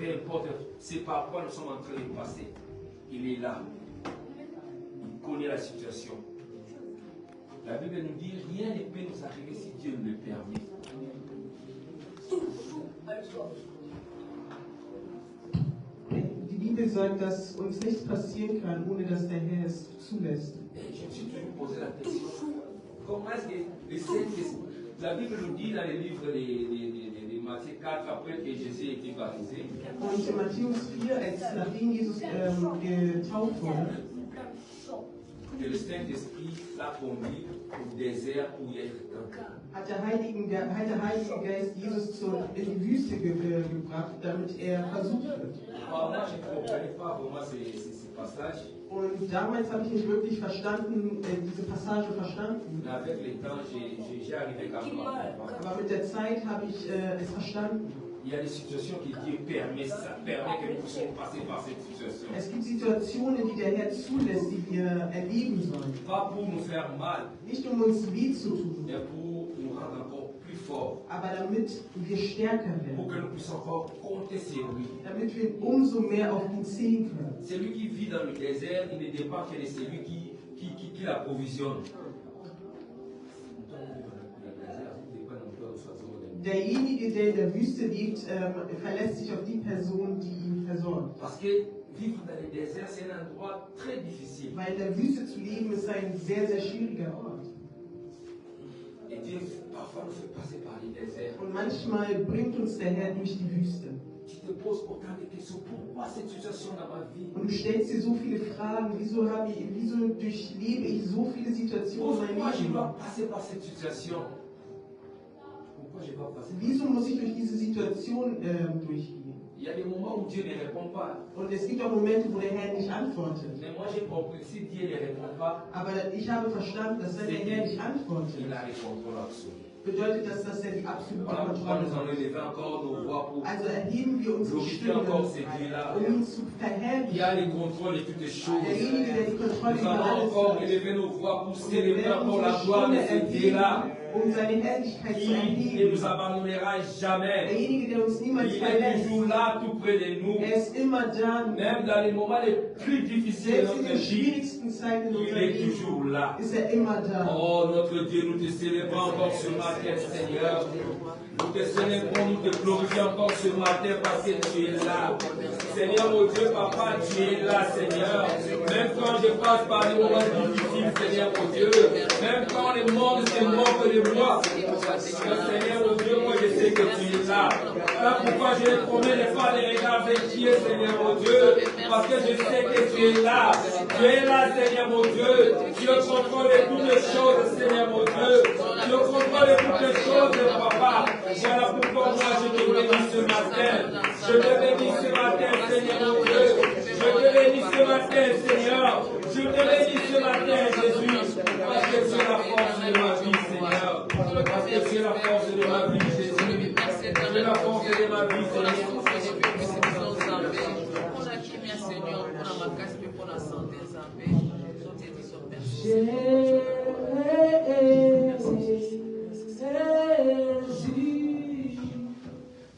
peu importe, c'est par quoi nous sommes en train de passer. Il est là. Il connaît la situation. La Bible nous dit rien ne peut nous arriver si Dieu nous le permet. Die Bibel sagt, dass uns nichts passieren kann, ohne dass der Herr es zulässt. Et je me suis toujours posé la question, comment est-ce que le Saint-Esprit, la Bible nous dit dans les livres de Matthieu 4, après que Jésus ait été baptisé, Und in Matthäus 4, nachdem Jesus getauft wurde, que le Saint-Esprit l'a conduit au désert où il est temps. hat der Heilige Geist Jesus in die Wüste gebracht, damit er versucht wird. Moi, je ne comprenais pas vraiment ces passages. Und damals habe ich nicht wirklich verstanden, diese Passage verstanden. Mais avec le temps, j'ai arrivé quand même à comprendre. Aber mit der Zeit habe ich es verstanden. Il y a des situations que Dieu permet, ça permet que nous puissions passer par cette situation. Es gibt Situationen, die der Herr zulässt, die wir erleben sollen. Pas pour nous faire mal, Nicht um uns weh zu tun, mais pour nous rendre encore plus forts. aber damit wir stärker Pour werden. que nous puissions encore compter sur lui. Damit wir umso mehr auf ihn zählen können. Celui qui vit dans le désert, il ne dépend que de celui qui l'approvisionne. Derjenige, der in der Wüste liegt, verlässt sich auf die Person, die ihn versorgt. Parce que vivre dans le désert, c'est un endroit très difficile. Weil in der Wüste zu leben ist ein sehr, sehr schwieriger Ort. Et Dieu parfois nous fait passer par les déserts. Und manchmal bringt uns der Herr durch die Wüste. Tu te poses autant de questions. Pourquoi cette situation dans ma vie? Und du stellst dir so viele Fragen. Wieso durchlebe ich so viele Situationen in Pourquoi je meinem dois Leben? passer par cette situation? Pourquoi je dois passer par Wieso muss ich durch diese Situation durchgehen? Il y a des moments où Dieu ne répond pas. Und es gibt auch Momente, wo der Herr nicht antwortet. Mais moi j'ai compris, si Dieu ne répond pas, Aber ich habe verstanden, dass wenn der Herr nicht antwortet, il a le contrôle absolu. bedeutet das, dass er die absolute Voilà pourquoi Kontrolle nous allons hat. élever encore nos voix pour Also erheben wir unsere glorifier Stimme, encore ce Dieu-là. um ihn zu Il a verherrlichen. le contrôle de toutes les choses. Derjenige, der die Kontrolle Nous über allons alles encore hat. élever nos voix pour Und wir célébrer werden encore la unsere gloire de Stimme ce Dieu-là, erheben, seine Herrlichkeit zu qui ne erheben. nous abandonnera jamais. Derjenige, der uns niemals Il est verlässt, toujours là, tout près de nous. er ist immer da. Même dans les moments les plus difficiles de Selbst in notre den vie, schwierigsten Zeiten in il unserem est Leben toujours là. ist er immer da. Oh, notre Dieu, nous te célébrons encore ce matin, Seigneur. Nous te célébrons, nous te glorifions encore ce matin parce que tu es là. Seigneur, mon Dieu, Papa, tu es là, Seigneur. Même quand je passe par des moments difficiles, Seigneur, mon Dieu. Même quand le monde se moque de moi. Seigneur, mon Dieu, moi je sais que tu es là. Voilà pourquoi je ne promets de pas les regards inquiets, Seigneur, mon Dieu. Parce que je sais que tu es là. Tu es là, Seigneur, mon Dieu. Tu es au contrôle de toutes les choses, Seigneur, mon Dieu. Tu es au contrôle de toutes les choses, Papa. Voilà pourquoi moi je te bénis ce matin. Je te bénis ce matin, Seigneur, mon Dieu. Je te bénis ce matin, Seigneur. Je te bénis ce matin, Jésus. Parce que tu es la force de ma vie, Seigneur. Parce que tu es la force de ma vie, Jésus. Tu es la force de ma vie, Seigneur.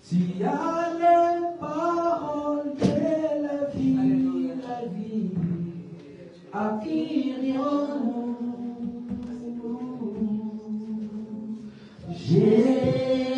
Tu as les paroles de la vie, à qui irions-nous? Jésus.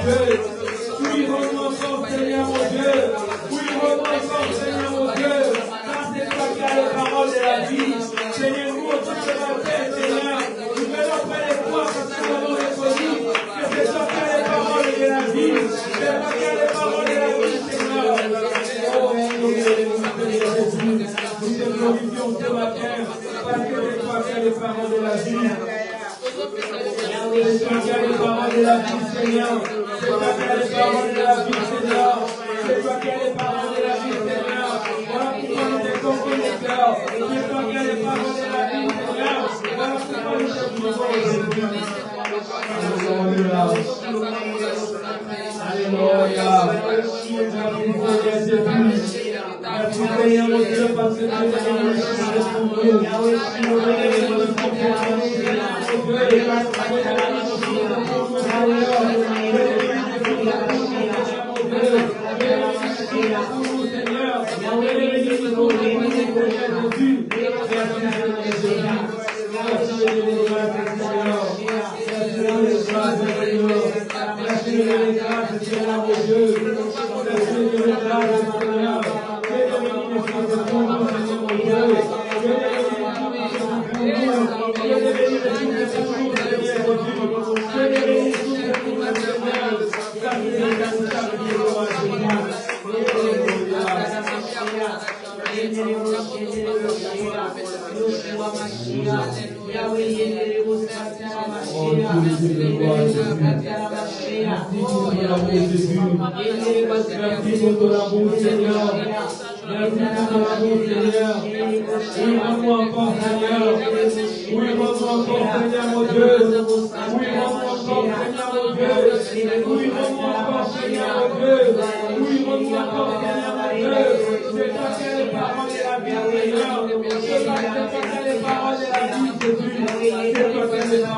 Dieu. Oui, rends-nous encore, Seigneur mon Dieu. Oui, rends-nous encore, Seigneur mon Dieu. Car c'est toi qui as les paroles de la vie. Seigneur, nous, au temps de la paix, Seigneur, nous venons faire les foi parce que nous avons reconnu que c'est toi qui as les paroles de la vie. C'est toi qui as les paroles de la vie, Seigneur. Oh, nous te glorifions ce matin parce que c'est toi qui as les paroles de la vie. C'est toi qui as les paroles de la vie,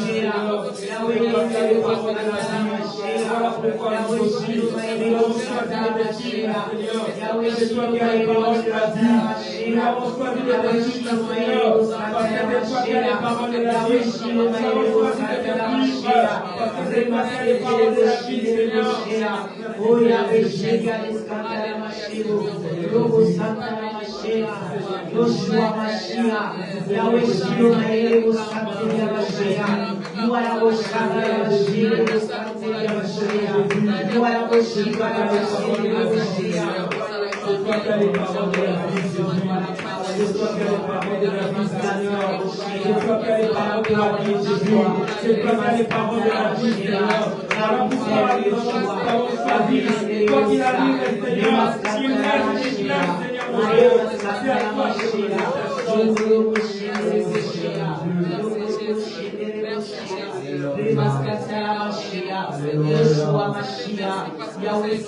Seigneur. C'est toi qui as les paroles de la vie, Seigneur. C'est toi qui as les paroles de la vie, Seigneur. Voilà pourquoi nous te connaisseurs. C'est toi qui as les paroles de la vie, Seigneur. Voilà pourquoi nous te glorifions. Alléluia. Merci Seigneur mon Dieu parce que tu es Yahweh,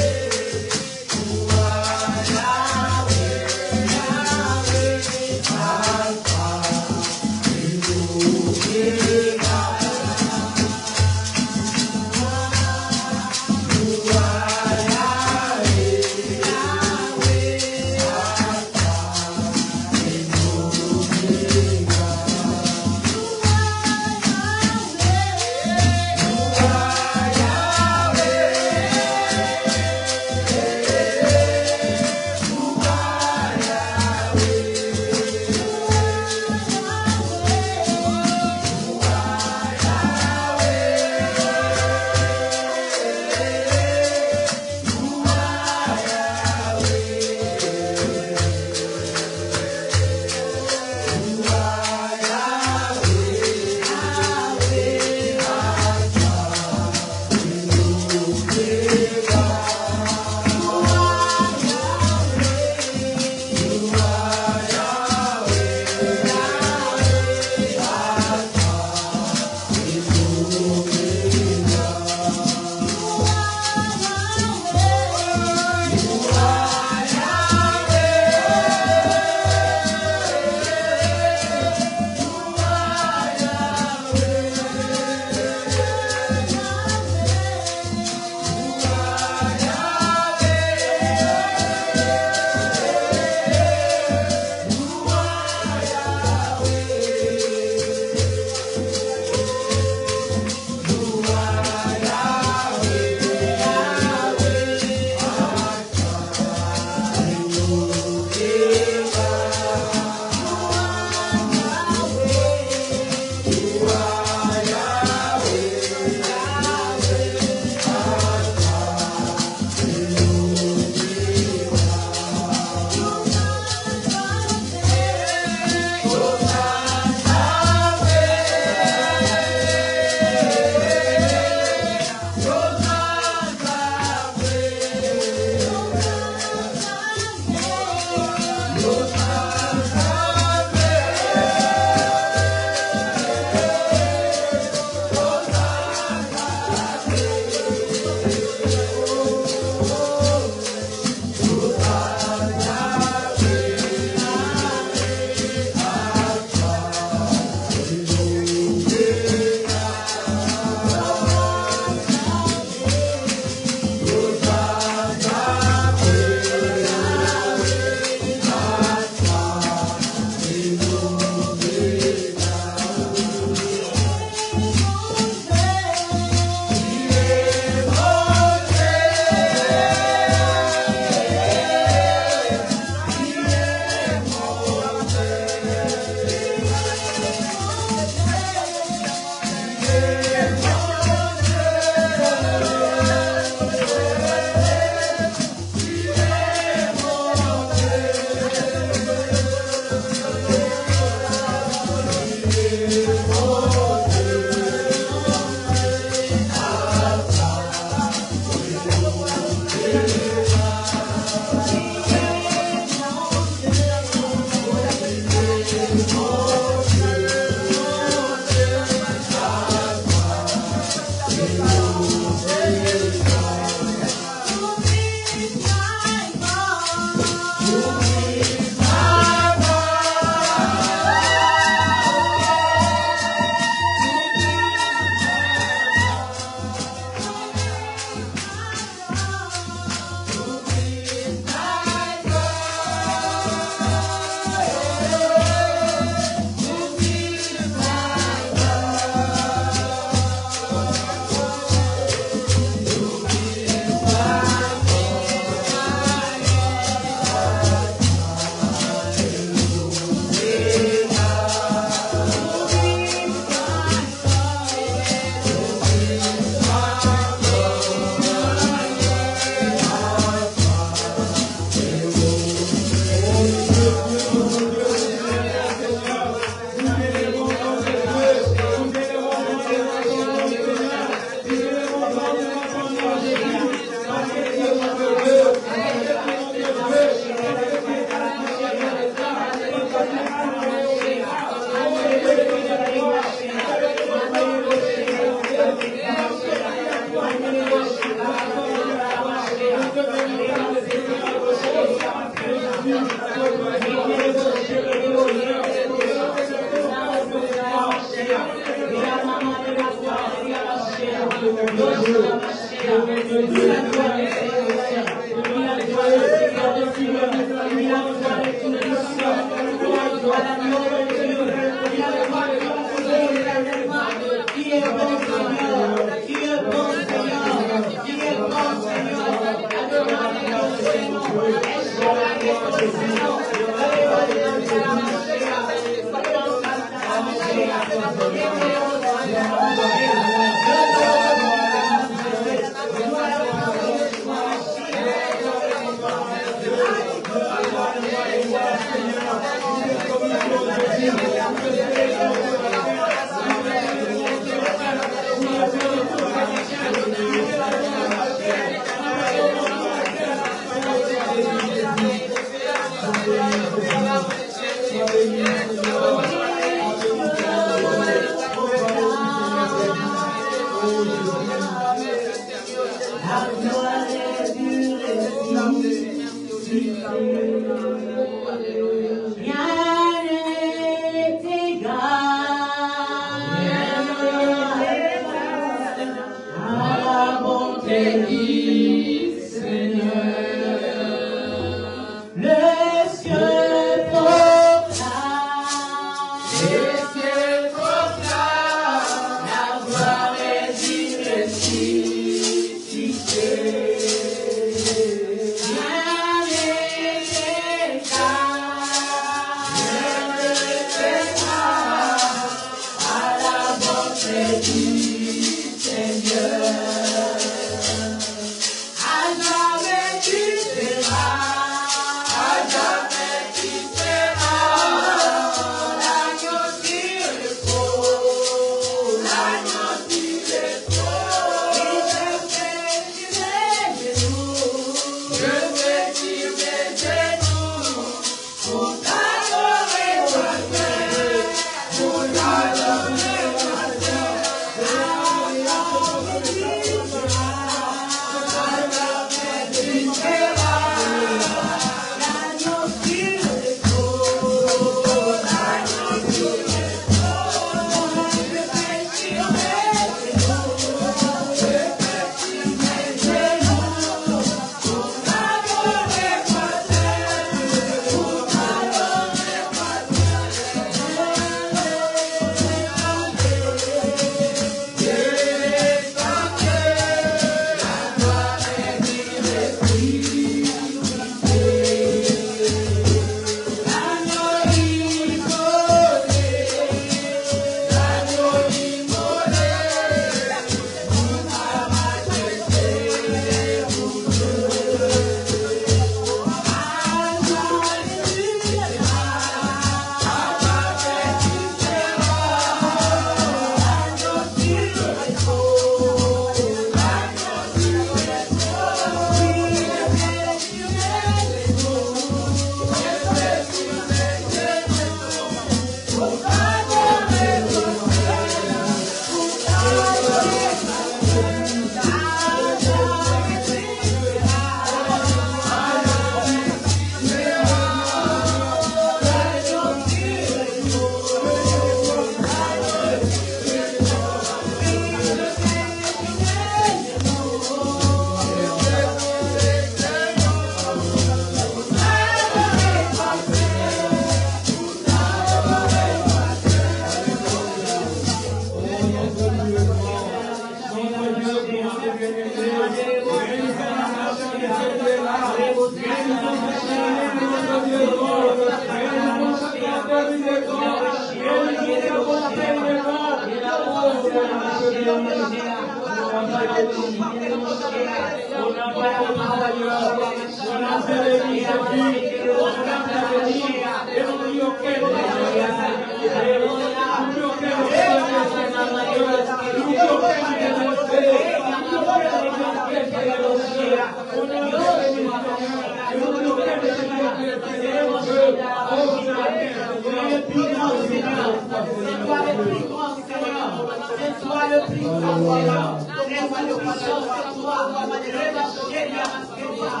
Alléluia.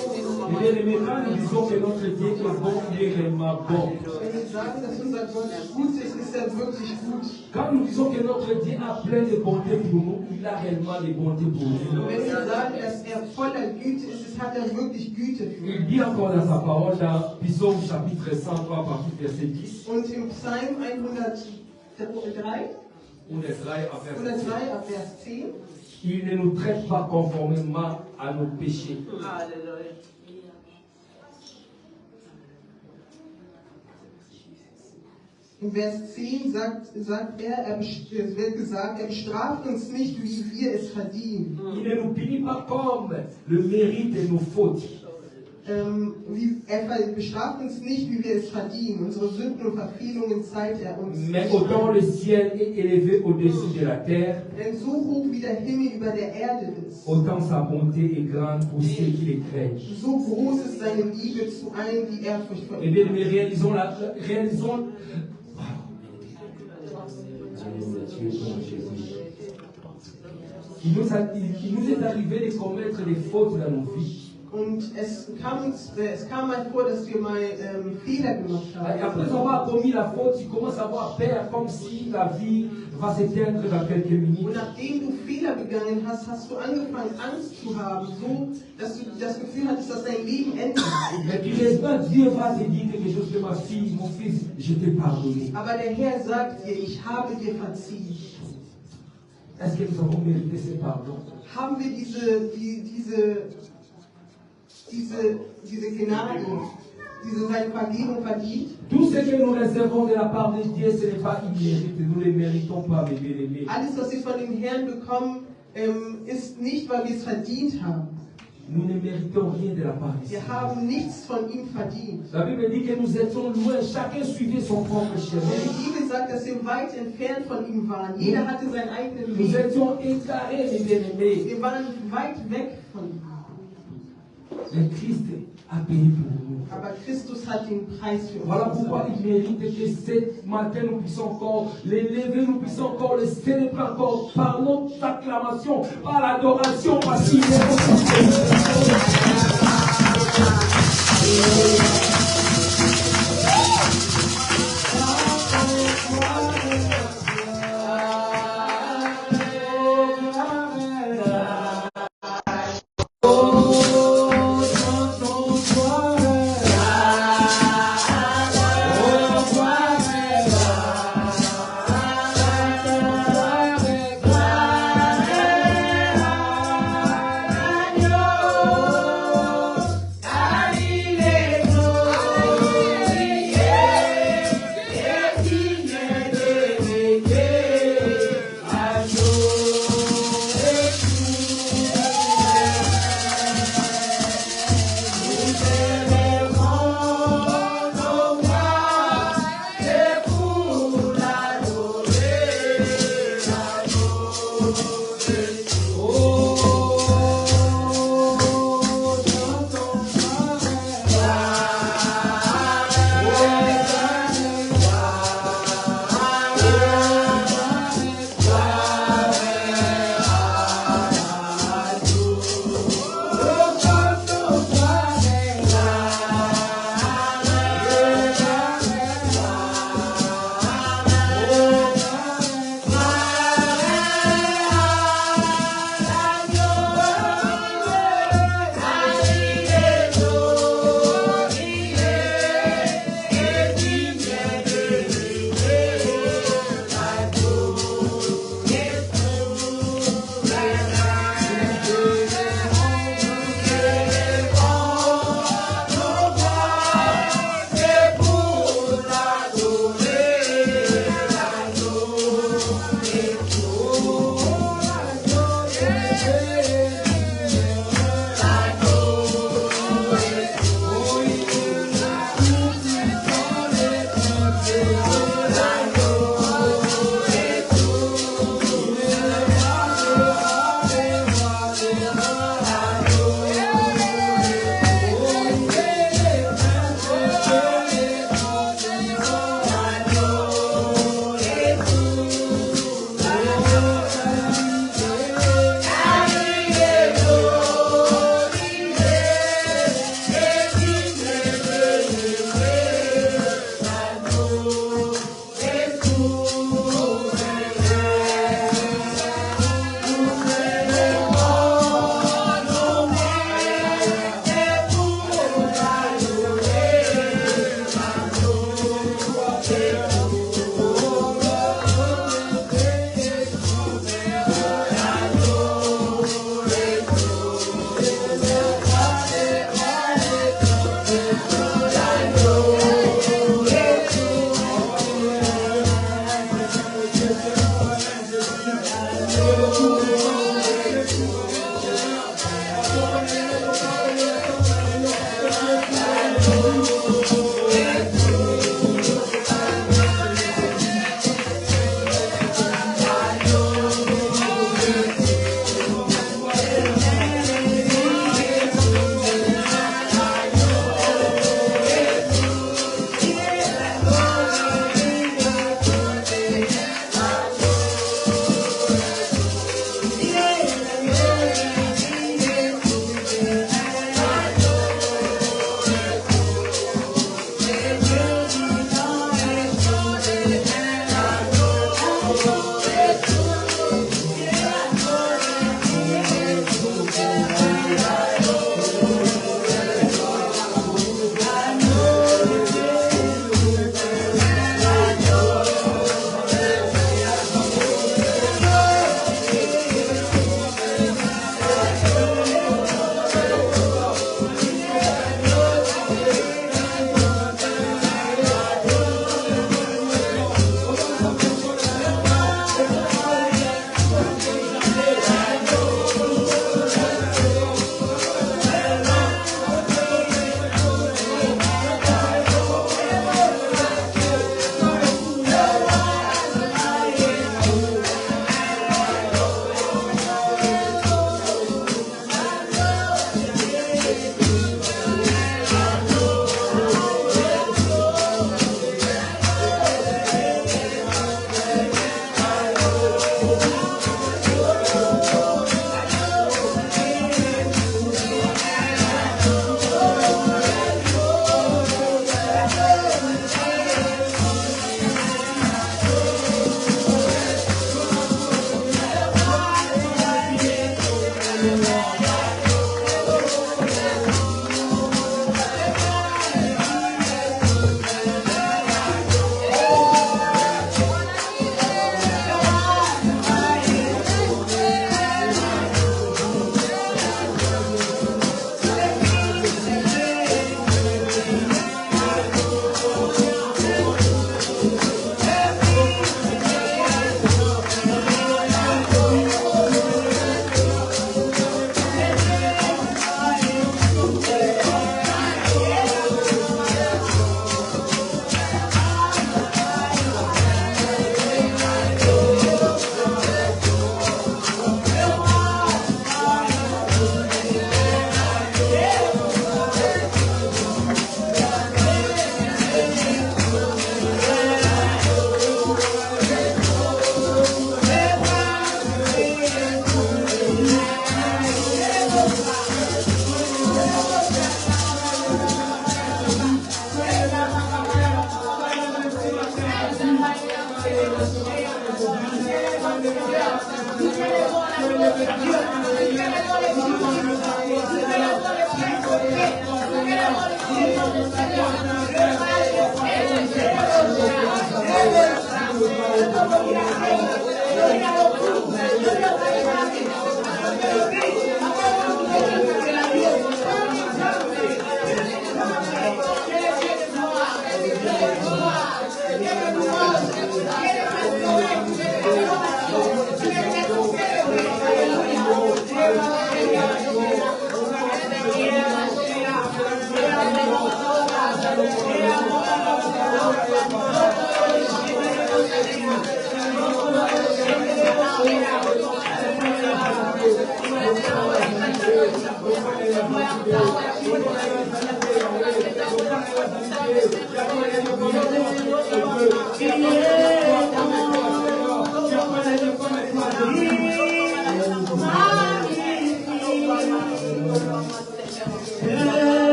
Nous disons que notre Dieu est bon, il est réellement bon. Quand nous disons que notre Dieu a plein de bonté pour nous, il a réellement des bontés pour nous. Il dit encore dans sa parole dans Psaume chapitre 103, partie verset 10. Und im Psalm 103, ab Vers 10, il ne nous traite pas conformément à nos péchés. Halleluja. Im Vers 10 es wird gesagt, er bestraft uns nicht, wie wir es verdienen. Il ne nous punit pas comme le mérite de nos fautes. Er bestraft uns nicht, wie wir es verdienen. Unsere Sünden und Verfehlungen zeigt er uns. Mais autant le ciel est élevé au-dessus de la terre, Denn so hoch wie der Himmel über der Erde ist, autant sa bonté est grande pour ceux qui les craignent. so groß ist seine Liebe zu allen, die Ehrfurcht vor Eh ihm bien, haben. mais réalisons il nous est arrivé de commettre des fautes dans nos vies. Und es kam mal vor, dass wir mal Fehler gemacht Et haben. après avoir commis la faute, tu commences à avoir peur comme si la vie va s'éteindre dans quelques minutes. Und nachdem du Fehler begangen hast, hast du angefangen, Angst zu haben, so dass du das Gefühl hattest, dass dein Leben endet. Mais tu n'es pas, Dieu va te dire quelque chose que ma fille, mon fils, je t'ai pardonné. Aber der Herr sagt dir, ich habe dir verziehen. Est-ce que nous avons mérité ce pardon? Haben wir diese Gnade, seine Vergebung verdient? Tout ce que nous recevons de la part de Dieu, ce n'est pas immérité. Nous ne le méritons pas, mes bien-aimés. Alles, was wir von dem Herrn bekommen, ist nicht, weil wir es verdient haben. Nous ne méritons rien de la part de Dieu. Wir haben nichts von ihm verdient. La Bible dit que nous étions loin, chacun suivait son propre Die chemin. Bibel sagt, dass wir weit entfernt von ihm waren. Jeder hatte seinen eigenen Nous Weg. étions égarés, mes bien-aimés. Wir waren weit weg von ihm. Mais Christ a payé pour nous. Aber Christus hat den Preis für uns Voilà pourquoi bezahlt. il mérite que ce matin nous puissions encore l'élever, nous puissions encore le célébrer encore par notre acclamation, par l'adoration, parce qu'il est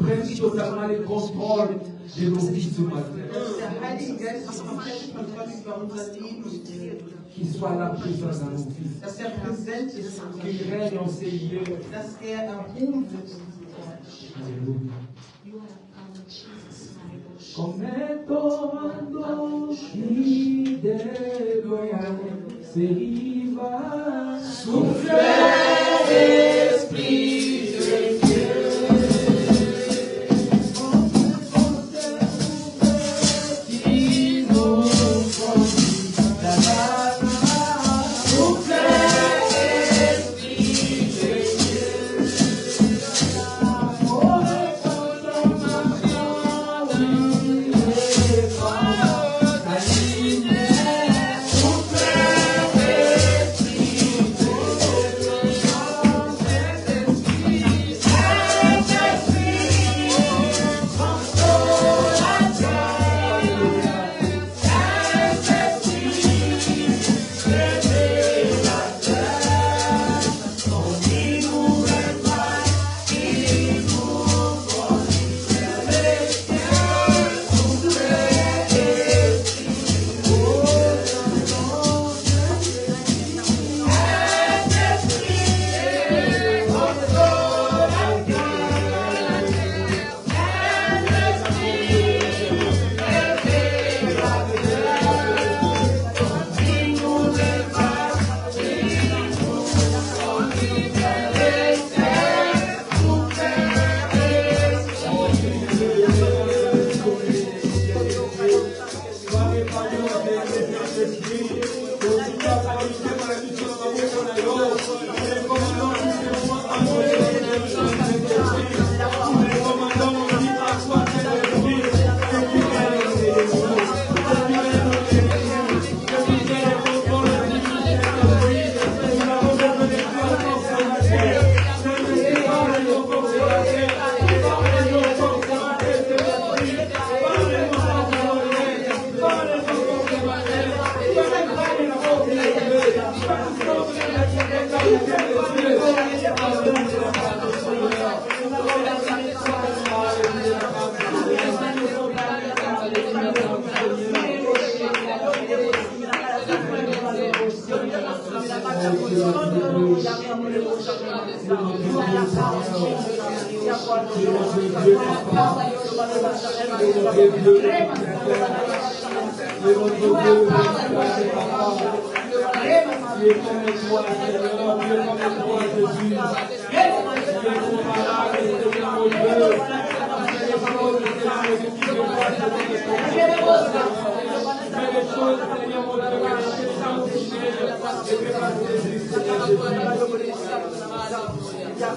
Prenne totalement le contrôle de nos vies ce matin. Qu'il soit là présent dans nos vies. Qu'il règne en ces lieux. Alléluia. Commetto fidelo se riva souffle esprit de Dieu.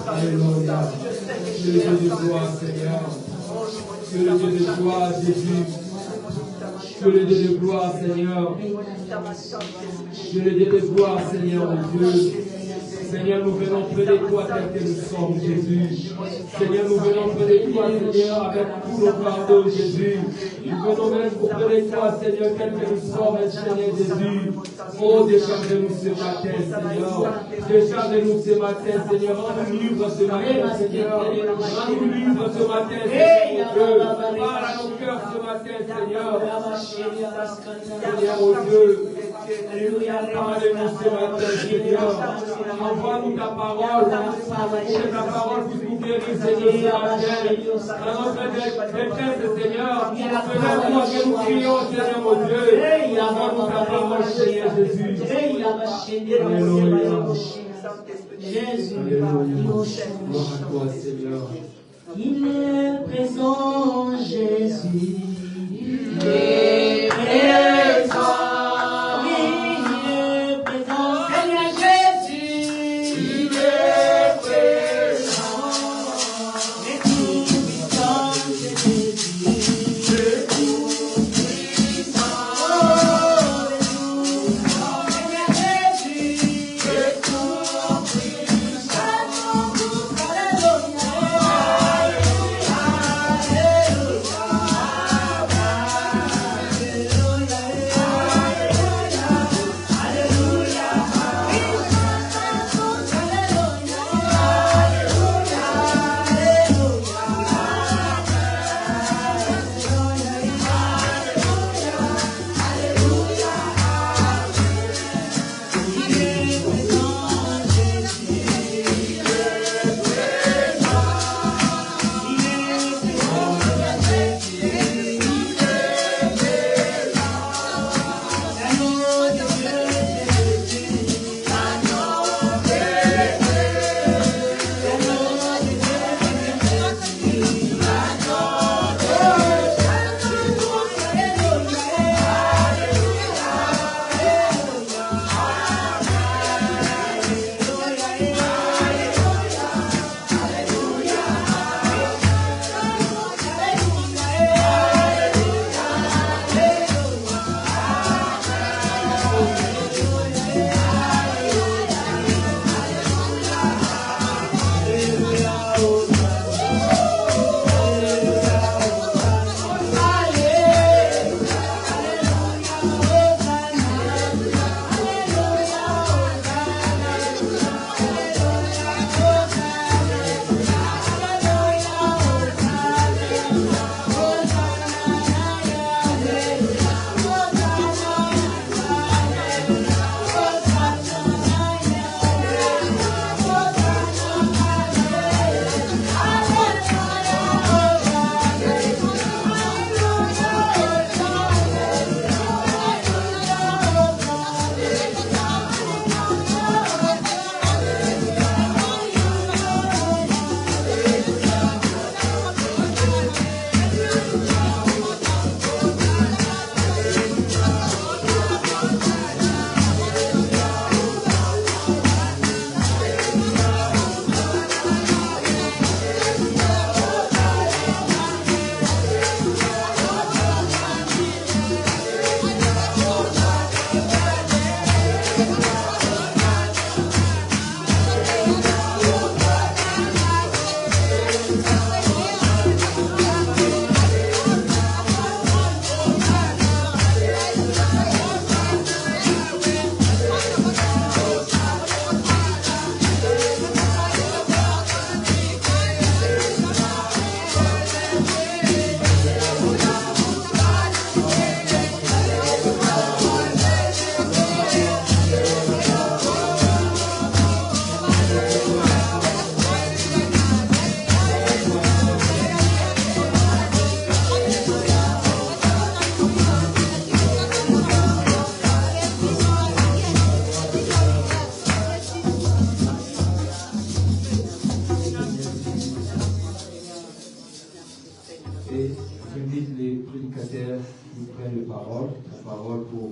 Alléluia. Tu es le Dieu de gloire, Seigneur. Tu es le Dieu de gloire, Jésus. Tu es le Dieu de gloire, Seigneur. Tu es le Dieu de gloire, Seigneur, mon Dieu. Seigneur, nous venons près de toi tel que nous sommes, Jésus. Seigneur, nous venons près de toi, Seigneur, avec tout nos fardeaux, Jésus. Nous venons même auprès de toi, Seigneur, tel que nous sommes, Seigneur Jésus. Oh, décharge-nous ce matin, Seigneur. Décharge-nous ce matin, Seigneur. Rends-nous libres ce matin, Seigneur. Rends-nous libres ce matin, Seigneur. Parle à nos cœurs ce matin, Seigneur. Seigneur, oh Dieu. Parle-nous ce matin, Seigneur. Envoie-nous ta parole. Que ta parole puisse nous guérir, Seigneur, ce matin. Dans notre détresse, Seigneur. Fais-nous que nous crions, Seigneur, mon Dieu. Envoie-nous ta parole, Seigneur Jésus. Alléluia. Alléluia. Gloire à toi, Seigneur. Il est présent, Jésus. Il est présent. parole, ta parole pour...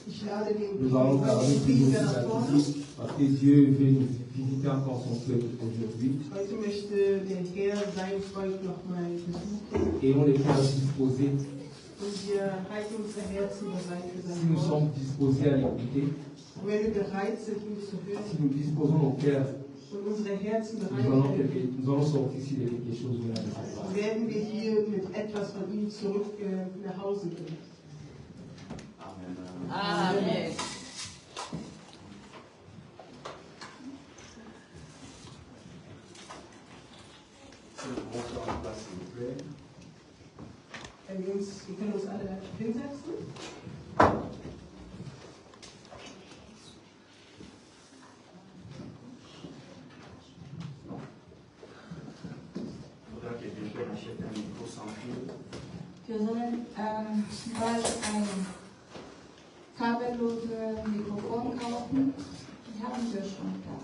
Ich lade den Nous allons garder Priester toujours nach la vorne. visite, parce que Dieu veut nous visiter encore son peuple aujourd'hui. Heute möchte der Herr sein Volk nochmal besuchen. Et on est bien disposés. Und wir halten unsere Herzen bereit für Si sein nous Wort. sommes disposés à l'écouter, Und wenn wir bereit sind, ihm zu si hören nous disposons nos cœurs, und unsere Herzen nous bereit sind, allons sortir ici de quelque chose de la maison. werden wir hier mit etwas von ihm zurück nach Hause gehen. Amen. Wir können uns alle hinsetzen. Wir sollen bald ein kabelloses Mikrofon kaufen. Die haben wir schon da.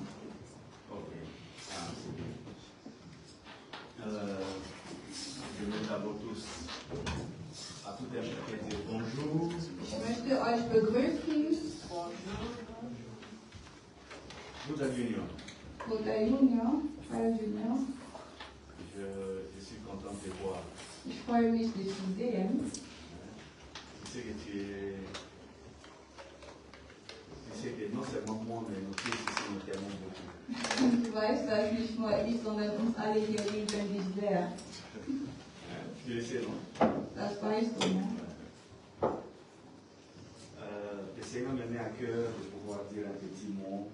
Je vais d'abord tous, à tout un chacun dire bonjour. Ich möchte euch begrüßen, Good afternoon. Bruder Junior, Herr Junior. Je suis content de te voir. Ich freue mich, dich zu sehen. Je sais que non seulement moi, mais nous tous ici, nous t'aimons beaucoup. Du weißt, dass nicht nur ich, sondern uns alle hier lieben dich sehr. Tu le sais, non? Das weißt du, ne? Le Seigneur me met à cœur de pouvoir dire un petit mot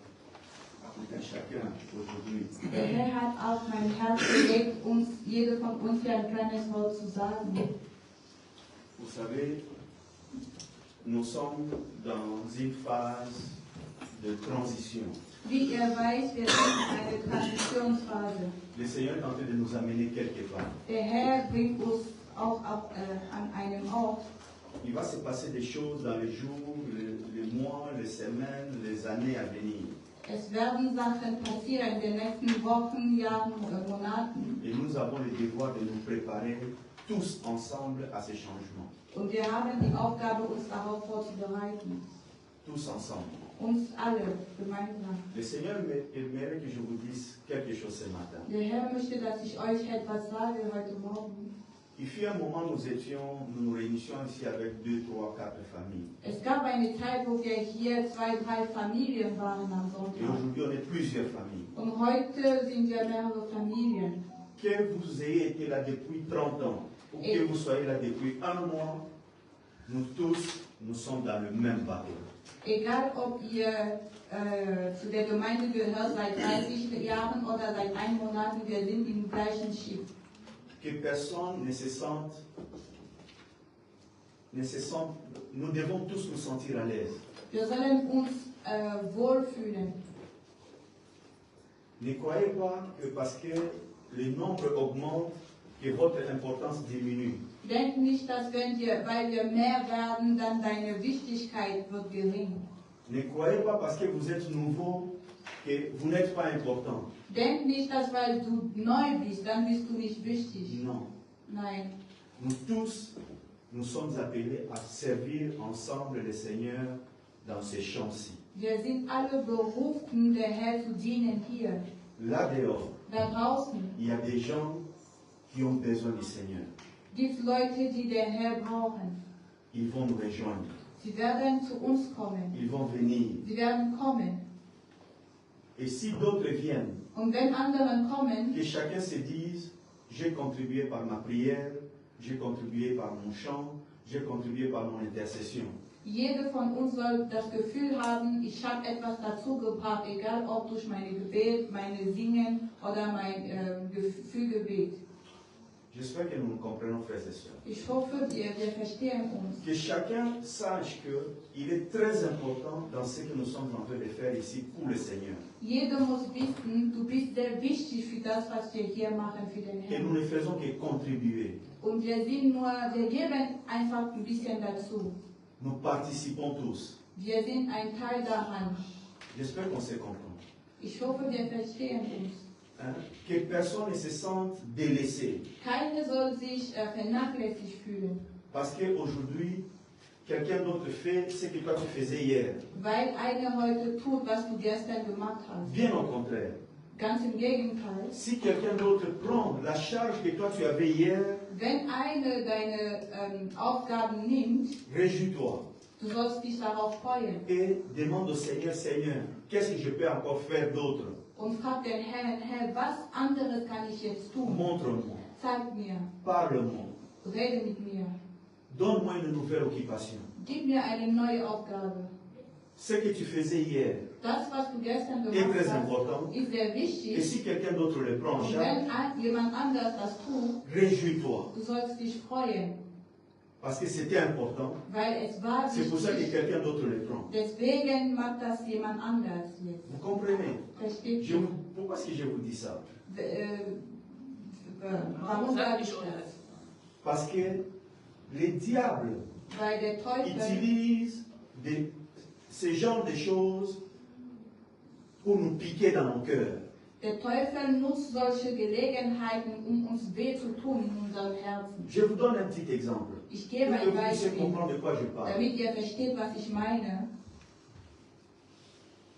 à tout un chacun aujourd'hui. Der Herr hat auf mein Herz gelegt, uns, jede von uns hier ein kleines Wort zu sagen. Vous savez, nous sommes dans une phase de transition. Wie ihr weißt, wir sind in einer Transitionsphase. Le Seigneur est en train de nous amener quelque part. Der Herr bringt uns auch an einem Ort. Il va se passer des choses dans les jours, les mois, les semaines, les années à venir. Es werden Sachen passieren in den nächsten Wochen, Jahren oder Monaten. Et nous avons le devoir de nous préparer tous ensemble à ces changements. Und wir haben die Aufgabe, uns darauf vorzubereiten. Tous ensemble. Uns alle gemeinsam. Le Seigneur aimerait que je vous dise quelque chose ce matin. Der Herr möchte, dass ich euch etwas sage heute Morgen. Il fut un moment où nous nous réunissions ici avec 2, 3, 4 familles. Es gab eine Zeit, wo wir hier 2, 3 Familien waren am Et Sonntag. aujourd'hui, on est plusieurs familles. Und heute sind wir mehrere Familien. Que vous ayez été là depuis 30 ans, ou que vous soyez là depuis un mois, nous tous, nous sommes dans le même bateau. Egal, ob ihr zu der Gemeinde gehört seit 30 Jahren oder seit 1 Monat, wir sind im gleichen Schiff. Que personne ne se sente, nous devons tous nous sentir à l'aise. Wir sollen uns wohlfühlen. Ne croyez pas que parce que le nombre augmente, que votre importance diminue. Denk nicht, dass weil wir mehr werden, dann deine Wichtigkeit wird gering. Ne croyez pas parce que vous êtes nouveau, que vous n'êtes pas important. Denk nicht, dass weil du neu bist, dann bist du nicht wichtig. Non. Nein. Nous tous, nous sommes appelés à servir ensemble le Seigneur dans ces champs-ci. Wir sind alle berufen, der Herr zu dienen hier. Là dehors, Da draußen il y a des gens qui ont besoin du Seigneur. gibt es Leute, die den Herr brauchen. Ils vont nous rejoindre. Sie werden zu uns kommen. Ils vont venir. Sie werden kommen. Et si d'autres viennent, Und wenn andere kommen, que chacun se dise, j'ai contribué par ma prière, j'ai contribué par mon chant, j'ai contribué par mon intercession. jede von uns soll das Gefühl haben, ich habe etwas dazu gebracht, egal ob durch meine Gebet, meine Singen oder mein Fürgebet. J'espère que nous nous comprenons, frères et sœurs. Ich hoffe, wir verstehen uns. Que chacun sache qu'il est très important dans ce que nous sommes en train de faire ici pour le Seigneur. Jeder muss wissen, du bist sehr wichtig für das, was wir hier machen für den Et nous Herrn. ne faisons que contribuer. Und wir geben einfach ein bisschen dazu. Nous participons tous. Wir sind ein Teil daran. J'espère qu'on se comprend. Ich hoffe, wir verstehen uns. Hein? Que personne ne se sente délaissé. Keiner soll sich vernachlässigt fühlen. Parce qu'aujourd'hui, quelqu'un d'autre fait ce que toi tu faisais hier. Weil einer heute tut, was du gestern gemacht hast. Bien au contraire. Ganz im Gegenteil. Si quelqu'un d'autre prend la charge que toi tu avais hier, Wenn eine deine Aufgaben nimmt, réjouis-toi du sollst dich darauf freuen. et demande au Seigneur, Seigneur, qu'est-ce que je peux encore faire d'autre? Und frag den Herrn, Herr, was anderes kann ich jetzt tun? Montre-moi, Zeig mir, parle-moi, rede mit mir. donne-moi une nouvelle occupation. Gib mir eine neue Aufgabe. Ce que tu faisais hier Das, was du gestern est gemacht très hast, important. ist sehr Et wichtig. si quelqu'un d'autre le prend en Und charge, wenn jemand anders das tut, réjouis-toi. du sollst dich freuen, Parce que c'était important. weil es war C'est pour ça que wichtig. quelqu'un d'autre le prend. Deswegen macht das jemand anders jetzt. Vous comprenez? Versteht Je ihr? vous- Pourquoi est-ce que je vous dis ça? Warum sage ich das? Parce que les diables Weil der Teufel, utilisent ce genre de choses pour nous piquer dans nos cœurs. der Teufel nutzt solche Gelegenheiten, um uns weh zu tun in unserem Herzen. Je vous donne un petit exemple Ich pour gebe que ein vous puissiez Beispiel, comprendre de quoi je parle. damit ihr versteht, was ich meine.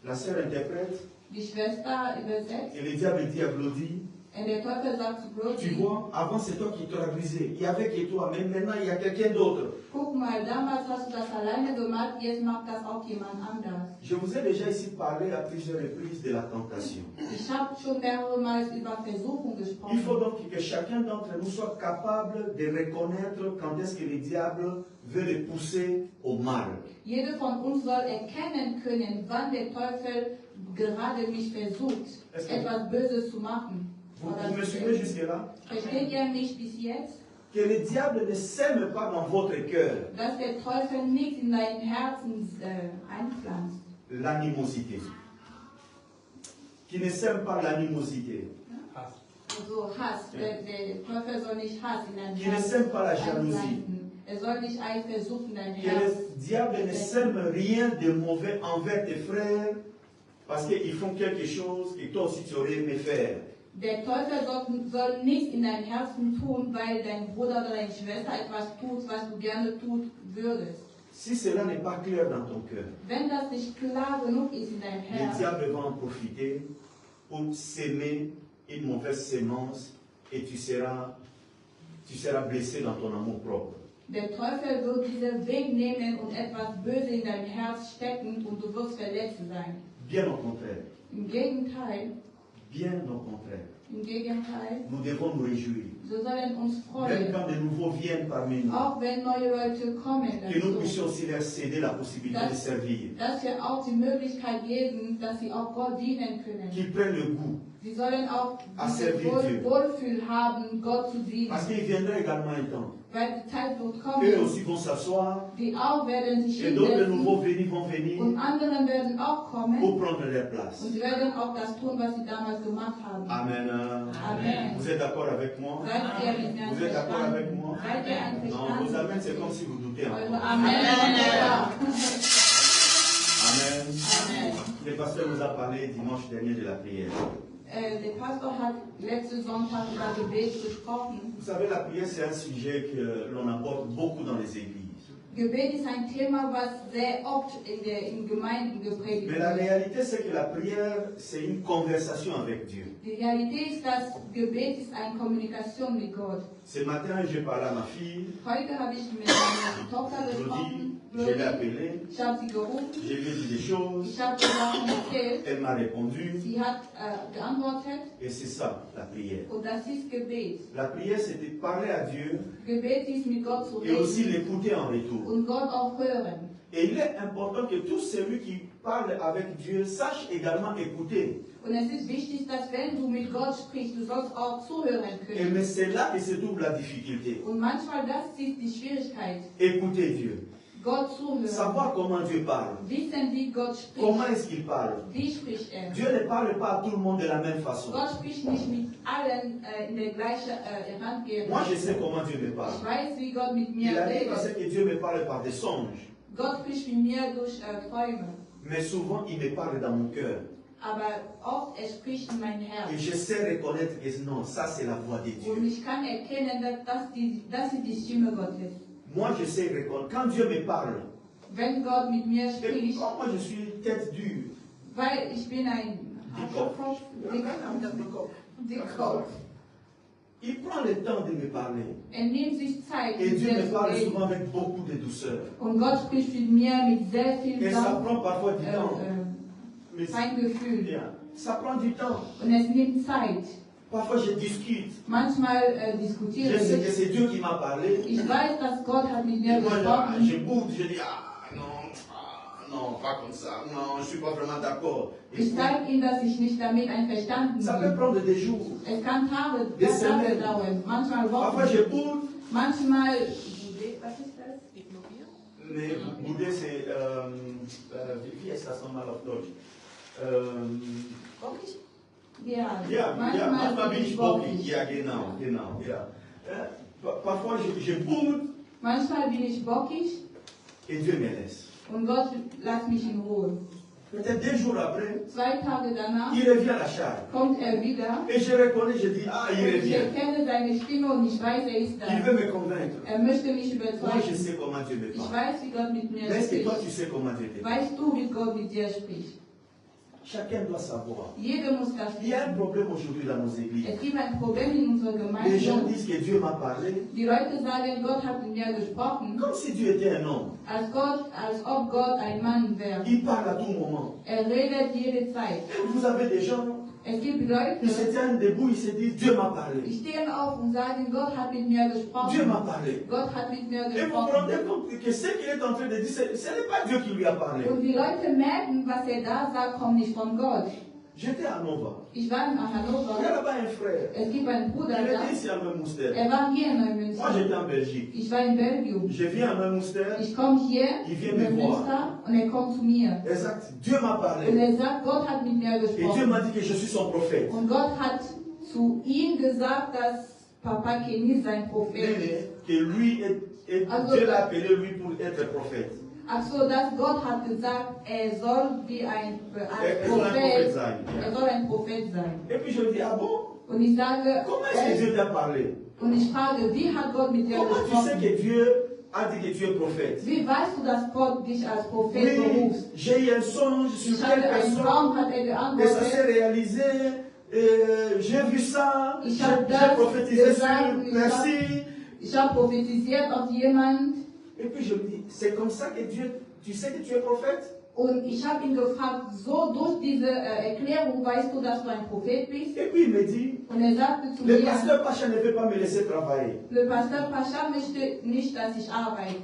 La sœur interprète Die Schwester übersetzt, et le diable dit à Glody, und der Teufel sagt zu tu Brody, vois, avant c'est toi qui traduisais, il n'y avait que toi, mais maintenant il y a quelqu'un d'autre. guck mal, damals hast du das alleine gemacht, jetzt macht das auch jemand anders. Je vous ai déjà ici parlé à plusieurs reprises de la tentation. Ich habe schon mehrere Mal über Versuchung Il faut gesprochen. donc que chacun d'entre nous soit capable de reconnaître quand est-ce que le diable veut le pousser au mal. Jeder von uns soll erkennen können, wann der Teufel gerade mich versucht, Est-ce que- etwas Böses zu machen. Vous me suivez jusque-là? Versteht ihr mich bis jetzt? Que le diable ne sème pas dans votre cœur Dass der Teufel nichts in dein Herzen einpflanzt. l'animosité. Qu'il ne sème pas l'animosité. So Hass. Der Teufel soll nicht Hass in dein Qu'il ne Herz sème pas la jalousie. einpflanzen. Er soll nicht Eifersucht in dein Que Herz. le diable ne sème rien de mauvais envers tes frères parce qu'ils font quelque chose que toi aussi tu aurais aimé faire. Der Teufel soll nichts in dein Herzen tun, weil dein Bruder oder deine Schwester etwas tut, was du gerne tun würdest. Si cela n'est pas clair dans ton cœur, Wenn das nicht klar genug ist in dein le Herz, diable va en profiter pour s'aimer une mauvaise sémence et tu seras blessé dans ton amour propre. der Teufel wird diesen Weg nehmen und etwas Böses in dein Herz stecken und du wirst verletzt sein. Bien au contraire. Im Gegenteil, Bien au contraire. Nous devons nous réjouir. wir sollen uns Même freuen, quand de nouveaux viennent parmi nous, auch wenn neue Leute kommen que nous dazu, puissions aussi leur céder la possibilité de servir. dass wir auch die Möglichkeit geben, dass sie auch Gott dienen können. Qu'ils prennent le goût. Sie sollen auch À dieses servir Dieu. Wohlfühl haben, Gott zu dienen. Parce qu'il viendra également un temps. Weil die Zeit wird Eux kommen, aussi vont s'asseoir die auch werden sich et d'autres nouveaux hinsetzen vont venir und andere werden auch kommen pour prendre leur place. und sie werden auch das tun, was sie damals gemacht haben. Amen. Amen. Vous êtes d'accord avec moi? Seid ihr mit mir Vous êtes d'accord avec einverstanden? moi? Seid ihr Non, vos amens, einverstanden? c'est comme si vous doutez Eure encore. Amen. Ja. Amen. Amen. Le pasteur nous a parlé dimanche dernier de la prière. Der Pastor hat letzten Sonntag über Gebet gesprochen. Vous savez, la prière, c'est un sujet que l'on aborde beaucoup dans les églises. Gebet ist ein Thema, was sehr oft in Gemeinden gepredigt Mais la wird. réalité, c'est que la prière, c'est une conversation avec Dieu. Die Realität ist, dass Gebet ist eine Kommunikation mit Gott. Ce matin, j'ai parlé à ma fille, Heute habe ich mit meiner Tochter je gesprochen. l'ai appelée, Ich habe sie gerufen. je lui ai dit des choses, Ich habe ihr Sachen erzählt. elle m'a répondu, Sie hat geantwortet. et c'est ça, la prière. Und das ist Gebet. La prière, c'est de parler à Dieu Gebet ist mit Gott zu et aussi reden l'écouter en retour. und Gott auch hören. Et il est important que tout celui qui parle avec Dieu sache également écouter. Und es ist wichtig, dass wenn du mit Gott sprichst, du sollst auch zuhören Et können. mais c'est là que se trouve la difficulté. Und manchmal das ist die Schwierigkeit. Écouter Dieu. Gott zuhören. Savoir comment Dieu parle. Wissen, wie Gott Comment spricht. est-ce qu'il parle. Wie spricht er? Dieu ne parle pas à tout le monde de la même façon. Gott spricht nicht mit allen in der gleichen Herangehensweise. Moi, je sais comment Dieu me parle. Ich weiß, wie Gott mit Il mir arrive à ce redet. que Dieu me parle par des songes. Gott spricht mit mir durch Träume. Mais souvent, il me parle dans mon cœur. Aber oft er spricht in mein Et Herz. je sais reconnaître que non, ça c'est la voix de Und Dieu. ich kann erkennen, dass das ist die Stimme Gottes. moi je sais répondre. Quand Dieu me parle, Wenn Gott mit mir et spricht, comme moi je suis tête dure, weil ich bin ein Dickkopf. il prend le temps de me parler. Nimmt sich Zeit, Et mit Dieu mir me zu parle reden. souvent avec beaucoup de douceur. Und Gott spricht mit mir mit sehr viel Et ça prend parfois du temps. Mais Feingefühl. bien, ça prend du temps. Und es nimmt Zeit. Parfois je discute. Manchmal Je diskutiere sais que ich. c'est Dieu qui m'a parlé. Ich weiß, dass Gott hat mit mir Et moi, gesprochen. je boude, je dis, non, pas comme ça. Non, je ne suis pas vraiment d'accord. Ich zeige ihm, dass ich nicht damit einverstanden Ça peut bin. prendre des jours. Es kann Tage Semaines. dauern, manchmal Parfois Wochen, je boude. manchmal. Was ist das? Mais bouder, c'est. Wie heißt das nochmal auf Deutsch? Ja, Ja, manchmal bin ich bockig. bockig. Ja, genau. Ja. Parfois je boude Manchmal bin ich bockig et Dieu me laisse. und Gott lässt mich in Ruhe. Peut-être 2 jours après, 2 Tage danach il revient à la charge. kommt wieder. Et je reconnais, je dis, il Ich revient. erkenne seine Stimme und ich weiß, er ist da. Il veut me convaincre. Er möchte mich Moi, je überzeugen. sais comment Dieu me Ich parle. weiß, wie Gott mit mir Mais est-ce que toi, tu spricht. sais comment Dieu te parle? Weißt du, wie Gott mit dir spricht? Chacun doit savoir. Jeder muss das Il y a un wissen. problème aujourd'hui dans nos églises. Es gibt ein Problem in unserer Les gens Gemeinde. disent que Dieu m'a parlé Die Leute sagen, Gott hat mit mir gesprochen, comme si Dieu était un homme. als ob Gott ein Mann wäre. Il parle à tout moment. Redet jede Zeit. Et vous avez des gens, Es gibt ils Leute, se tiennent debout, ils se disent, Dieu m'a parlé. die stehen auf und sagen, Gott hat mit mir Dieu gesprochen. m'a parlé. Gott hat mit mir Et vous vous gesprochen. rendez compte que ce qu'il est en train de dire, ce n'est pas Dieu qui lui a parlé. Und die Leute merken, was er da sagt, kommt nicht von Gott. J'étais à Nova. Ich war in Il y a Hannover. là-bas un frère. Es gibt einen Bruder Il da. était ici à Neumünster. War hier in Moi, Neumünster. j'étais en Belgique. Ich war in Belgien. Je viens à Neumünster. Ich komme hier Il vient in me voir. Neumünster und er kommt zu mir. Exact. Dieu m'a Und parlé. er sagt, Gott hat mit mir Et Dieu gesprochen. m'a dit que je suis son prophète. Und Gott hat zu ihm gesagt, dass Papa Kenny sein Prophet ist. Que lui, Dieu l'a appelé lui pour être prophète. Also, dass Gott hat gesagt, er soll wie ein Prophet Prophet, sein. er soll ein Prophet sein. Et puis je me dis, ah bon? Und ich sage, Comment est-ce que Dieu t'a parlé? und ich frage, wie hat Gott mit dir Comment tu sais gesprochen? que Dieu a dit que tu es prophète? Wie weißt du, dass Gott dich als Prophet Oui, beruft? j'ai eu un songe sur Ich hatte telle einen Traum, personne hat er et ça s'est geantwortet. réalisé. J'ai vu ça, Ich j'ai habe das prophétisé sur gesagt, merci. ich habe prophetisiert auf jemand Et puis je me dis, c'est comme ça que Dieu, tu sais que tu es prophète? und ich habe ihn gefragt, so durch diese Erklärung weißt du, dass du ein Prophet bist? Et puis il me dit, Und er sagte zu le mir, pasteur Pacha ne veut pas me laisser travailler. le Pastor Pascha möchte nicht, dass ich arbeite.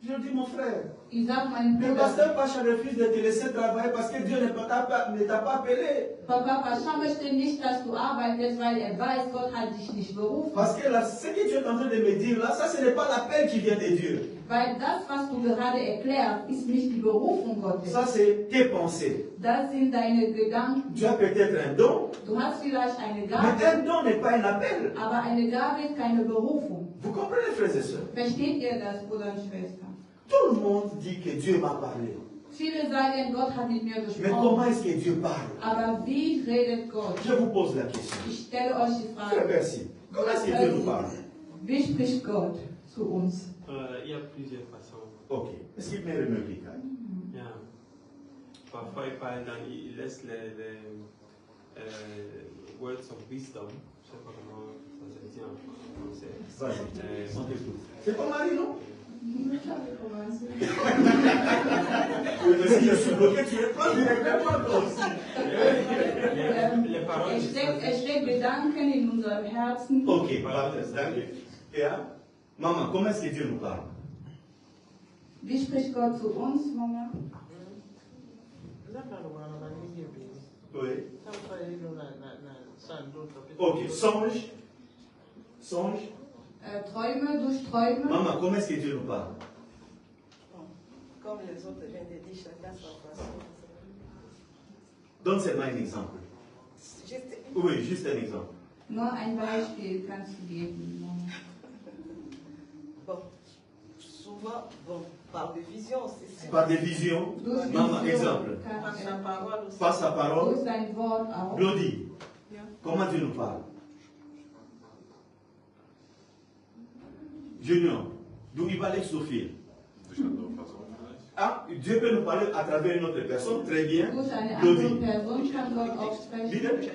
Je dis, mon frère, Ich sage meinem le Bruder, pasteur Pacha refuse de te laisser travailler parce que Dieu ne t'a pas appelé. Papa Pascha möchte nicht, dass du arbeitest, weil er weiß, Gott hat dich nicht berufen. Parce que là, ce que tu es en train de me dire là, ça ce n'est pas l'appel qui vient de Dieu. Weil das, was du gerade erklärst, ist nicht die Berufung Gottes. Ça c'est tes pensées. Das sind deine Gedanken. Tu as peut-être un don, Du hast vielleicht eine mais Gabe, un don n'est pas un appel. aber eine Gabe ist keine Berufung. Vous comprenez, frères et sœurs? Versteht ihr das, Bruder und Schwester? Tout le monde dit que Dieu m'a parlé. Viele sagen, Gott hat mit mir Mais comment gesprochen. est-ce que Dieu parle? Aber wie redet Gott? Je vous pose la question. Ich stelle euch die Frère Frage. Bercy, comment est-ce que Dieu nous parle? Wie spricht Gott zu uns? Il y a plusieurs façons. Ok. Est-ce qu'il met le même clic? Yeah. Parfois, il parle il laisse les words of wisdom. Je ne sais pas comment ça se dit en français. Vas-y, on t'écoute. C'est ton mari, non? Mais si je suis bloqué, tu réponds directement toi aussi. Les paroles. Er steckt Gedanken in unserem Herzen. Ok, parfait. Danke. Ja? Maman, comment est-ce que Dieu nous parle? Wie spricht Gott zu uns, Mama? Oui. Ok, songe. Songe. Träume durch Träume. Maman, comment est-ce que Dieu nous parle? Comme les autres viennent de dire, chacun sa façon. Donne seulement un exemple. Oui, juste un exemple. Nur ein Beispiel kannst du geben, Mama. Bon, souvent, bon, par des visions, c'est sûr. Par des visions. Durch Maman, Vision. exemple. Par sa parole aussi. Par sa parole. Durch sein Wort auch. Glody, comment Dieu nous parle? Junior, Donc il va l'exophilie. Ah, Dieu peut nous parler à travers une autre personne, très bien. Durch eine Claudie. andere Person kann Gott auch sprechen. Bitte?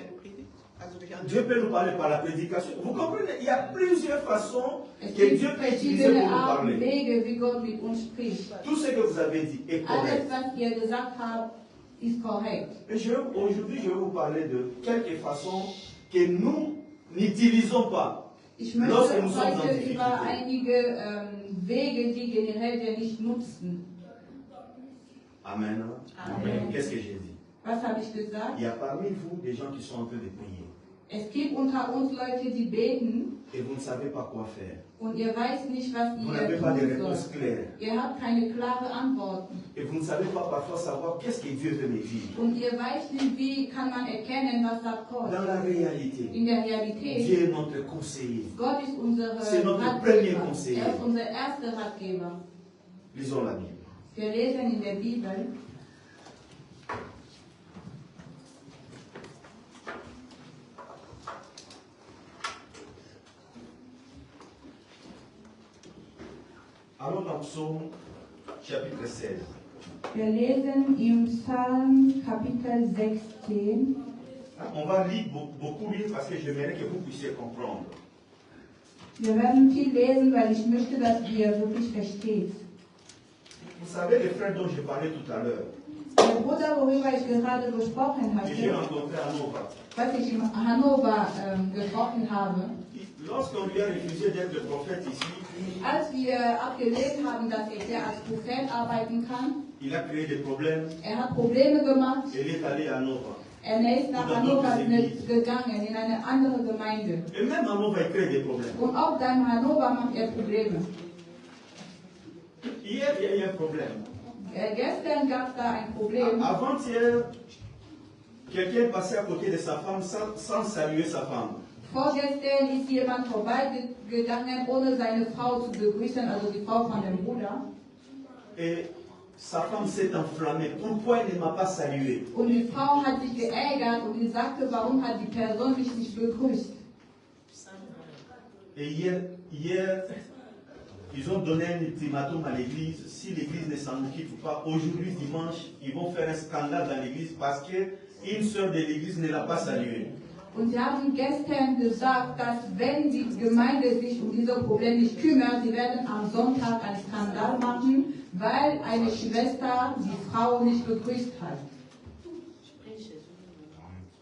Dieu peut nous parler par la prédication. Vous comprenez? Il y a plusieurs façons Es que gibt Dieu peut utiliser pour verschiedene nous Arten, parler. Wege, wie Gott mit uns spricht. Tout ce que vous avez dit est Alles, correct. was ihr gesagt habt, ist korrekt. Et aujourd'hui, je vais vous parler de quelques façons que nous n'utilisons pas. Ich möchte Lorsque nous sommes en heute difficulté. über einige Wege, die generell wir nicht nutzen. Amen. Amen. Qu'est-ce que j'ai dit? Was habe ich gesagt? Il y a parmi vous des gens qui sont en train de prier Es gibt unter uns Leute, die beten et vous ne savez pas quoi faire. und ihr weißt nicht, was Vous ihr n'avez pas de tun réponse sollt. claire. Ihr habt keine klare Antworten. Et vous ne savez pas parfois savoir qu'est-ce que Dieu veut me dire. Und ihr weißt nicht, wie kann man erkennen, was sagt Gott. Dans la réalité, In der Realität, Dieu est notre conseiller. Gott ist unser C'est notre premier Ratgeber. conseiller. Er ist unser erster Ratgeber. Lisons la Bible. Wir lesen in der Bibel, Allons dans Psaume chapitre 16. wir lesen im Psalm Kapitel 16. On va lire beaucoup lire parce que j'aimerais que vous puissiez comprendre. Wir werden viel lesen, weil ich möchte, dass ihr wirklich versteht. Vous savez les frères dont je parlais tout à l'heure, Der Bruder, worüber ich gerade gesprochen que j'ai hatte, rencontré à Nova, was ich in Hannover gesprochen habe, lorsqu'on lui a refusé d'être prophète ici, als wir abgelehnt haben, dass er hier als Prophet arbeiten kann, il a créé des problèmes er hat Probleme gemacht. et il est allé à Nova. Er ist nach Hannover gegangen, in eine andere Gemeinde. Et même à Nova, il crée des problèmes. Und auch da in Hannover macht er Probleme. Hier, il y a eu un problème. Gestern gab es da ein Problem. Avant-hier, quelqu'un passait à côté de sa femme sans saluer sa femme. Vorgestern ist jemand vorbeigegangen, ohne seine Frau zu begrüßen, also die Frau von dem Bruder. Et sa femme s'est enflammée. Pourquoi elle ne m'a pas salué? Und die Frau hat sich geärgert und die sagte, warum hat die Person mich nicht begrüßt? Et hier, ils ont donné un ultimatum à l'église. Si l'église ne s'en occupe pas, aujourd'hui, dimanche, ils vont faire un scandale dans l'église parce qu'une sœur de l'église ne l'a pas salué. Und sie haben gestern gesagt, dass wenn die Gemeinde sich um dieses Problem nicht kümmert, sie werden am Sonntag einen Skandal machen, weil eine Schwester die Frau nicht begrüßt hat.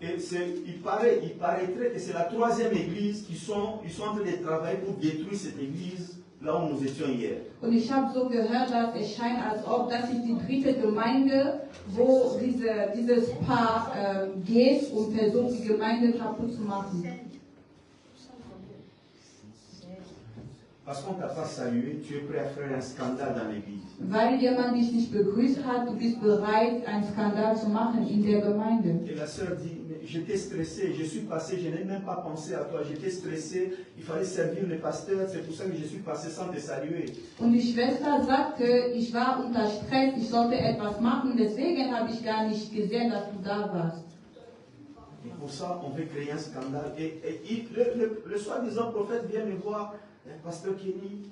Et il paraîtrait que c'est la troisième église ils sont en train de travailler pour détruire cette église là où nous étions hier. Und ich habe so gehört, dass es scheint, als ob das ist die dritte Gemeinde, wo dieses Paar geht und versucht, die Gemeinde kaputt zu machen. Parce qu'on ne t'a pas salué, tu es prêt à faire un scandale dans l'église. Weil jemand dich nicht begrüßt hat, du bist bereit, einen Skandal zu machen in der Gemeinde. Et la sœur dit, mais j'étais stressé, je suis passé, je n'ai même pas pensé à toi, j'étais stressé, il fallait servir le pasteur, c'est pour ça que je suis passé sans te saluer. Und die Schwester sagte, ich war unter Stress, ich sollte etwas machen, deswegen habe ich gar nicht gesehen, dass du da warst. Et pour ça, on veut créer un scandale. Et le soi-disant prophète vient me voir, pasteur Kenny,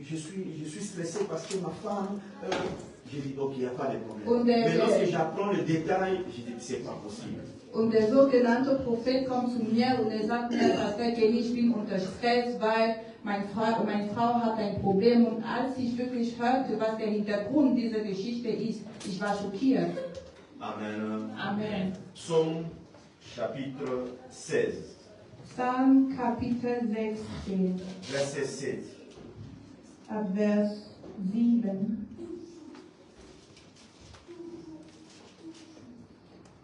je suis stressé parce que ma femme... J'ai dit, ok, il n'y a pas de problème. Mais lorsque j'apprends le détail, j'ai dit, c'est pas possible. Und der sogenannte Prophet kommt zu mir und er sagt mir, Pastor Kenny, ich bin unter Stress, weil meine Frau hat ein Problem. Und als ich wirklich hörte, was der Hintergrund dieser Geschichte ist, ich war schockiert. Amen. Amen. Psaume chapitre 16. Psalm Kapitel 16, Verset 7. ab Vers 7.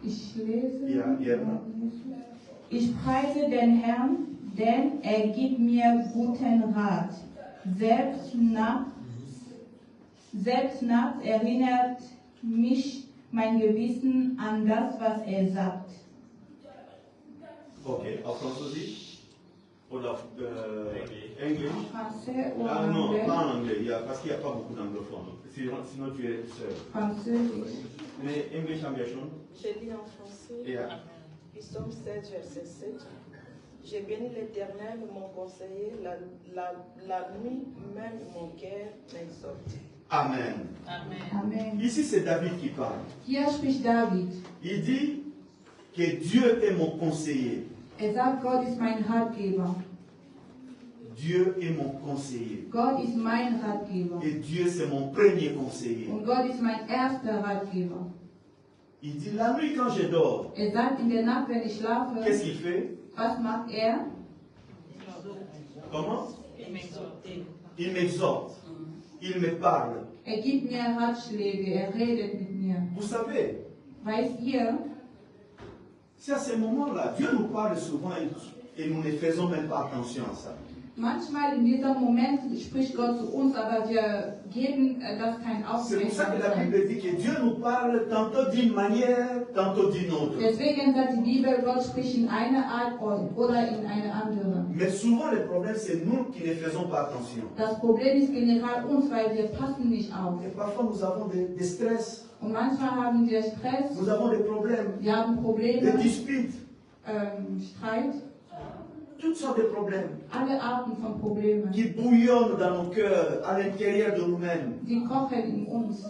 Ich lese. Ja. Ich preise den Herrn, denn er gibt mir guten Rat. Selbst nachts erinnert mich mein Gewissen an das, was er sagt. Ok, en Französisch oder auf Englisch? Français ou Ah non, anglais? pas en anglais, parce qu'il n'y a pas beaucoup d'anglophones. Sinon tu es seul. Französisch. Mais English haben wir schon. J'ai lu en français, Ja. Psaume 16, verset 7. J'ai béni l'Éternel, mon conseiller, la nuit même mon cœur m'exalte. Amen. Amen. Ici, c'est David qui parle. Hier spricht David. Il dit que Dieu est mon conseiller. Sagt, Gott ist mein Ratgeber. Dieu est mon conseiller. Gott ist mein Ratgeber. Et Dieu, c'est mon premier conseiller. Und Gott ist mein erster Ratgeber. Il dit, la nuit quand je dors, Sagt, in der Nacht, wenn ich schlafe, qu'est-ce qu'il fait? was macht er? Comment? Il m'exhorte. Il me parle. Gibt mir Ratschläge, redet mit mir. Vous savez, Weißt ihr, c'est à ces moments-là, Dieu nous parle souvent et nous ne faisons même pas attention à ça. manchmal in diesem Moment spricht Gott zu uns, aber wir geben das kein C'est pour ça que la Aufmerksamkeit. Bible dit que Dieu nous parle tantôt d'une manière, tantôt d'une autre. Deswegen sagt die Bibel, Gott spricht in einer Art oder in eine andere. Mais souvent le problème, c'est nous qui ne faisons pas attention. Das Problem ist generell uns, weil wir passen nicht auf. Et parfois nous avons des stress, Und manchmal haben wir Stress, nous avons des problèmes, wir haben des Probleme, disputes, Streit, toutes sortes de problèmes alle Arten von Problemen, qui bouillonnent dans nos cœurs, à l'intérieur de nous-mêmes. die kochen in uns.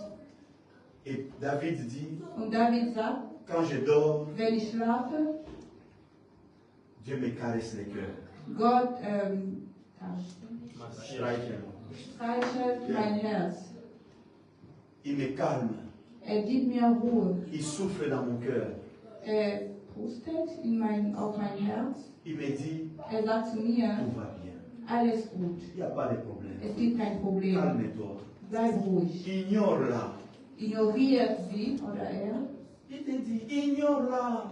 Et David dit, Und David sagt, quand je dors, wenn ich schlafe, Dieu me caresse le cœur. Gott streichelt mein Herz. Il me calme, Gibt mir Ruhe. il souffle dans mon cœur. Pustet auf mein Herz. Il me dit, Sagt zu mir, tout va bien. alles gut. Il n'y a pas de problème. Es gibt kein Problem. Calme-toi. Bleib ruhig. Ignore-la. Ignoriert sie oder Il te dit, ignore-la.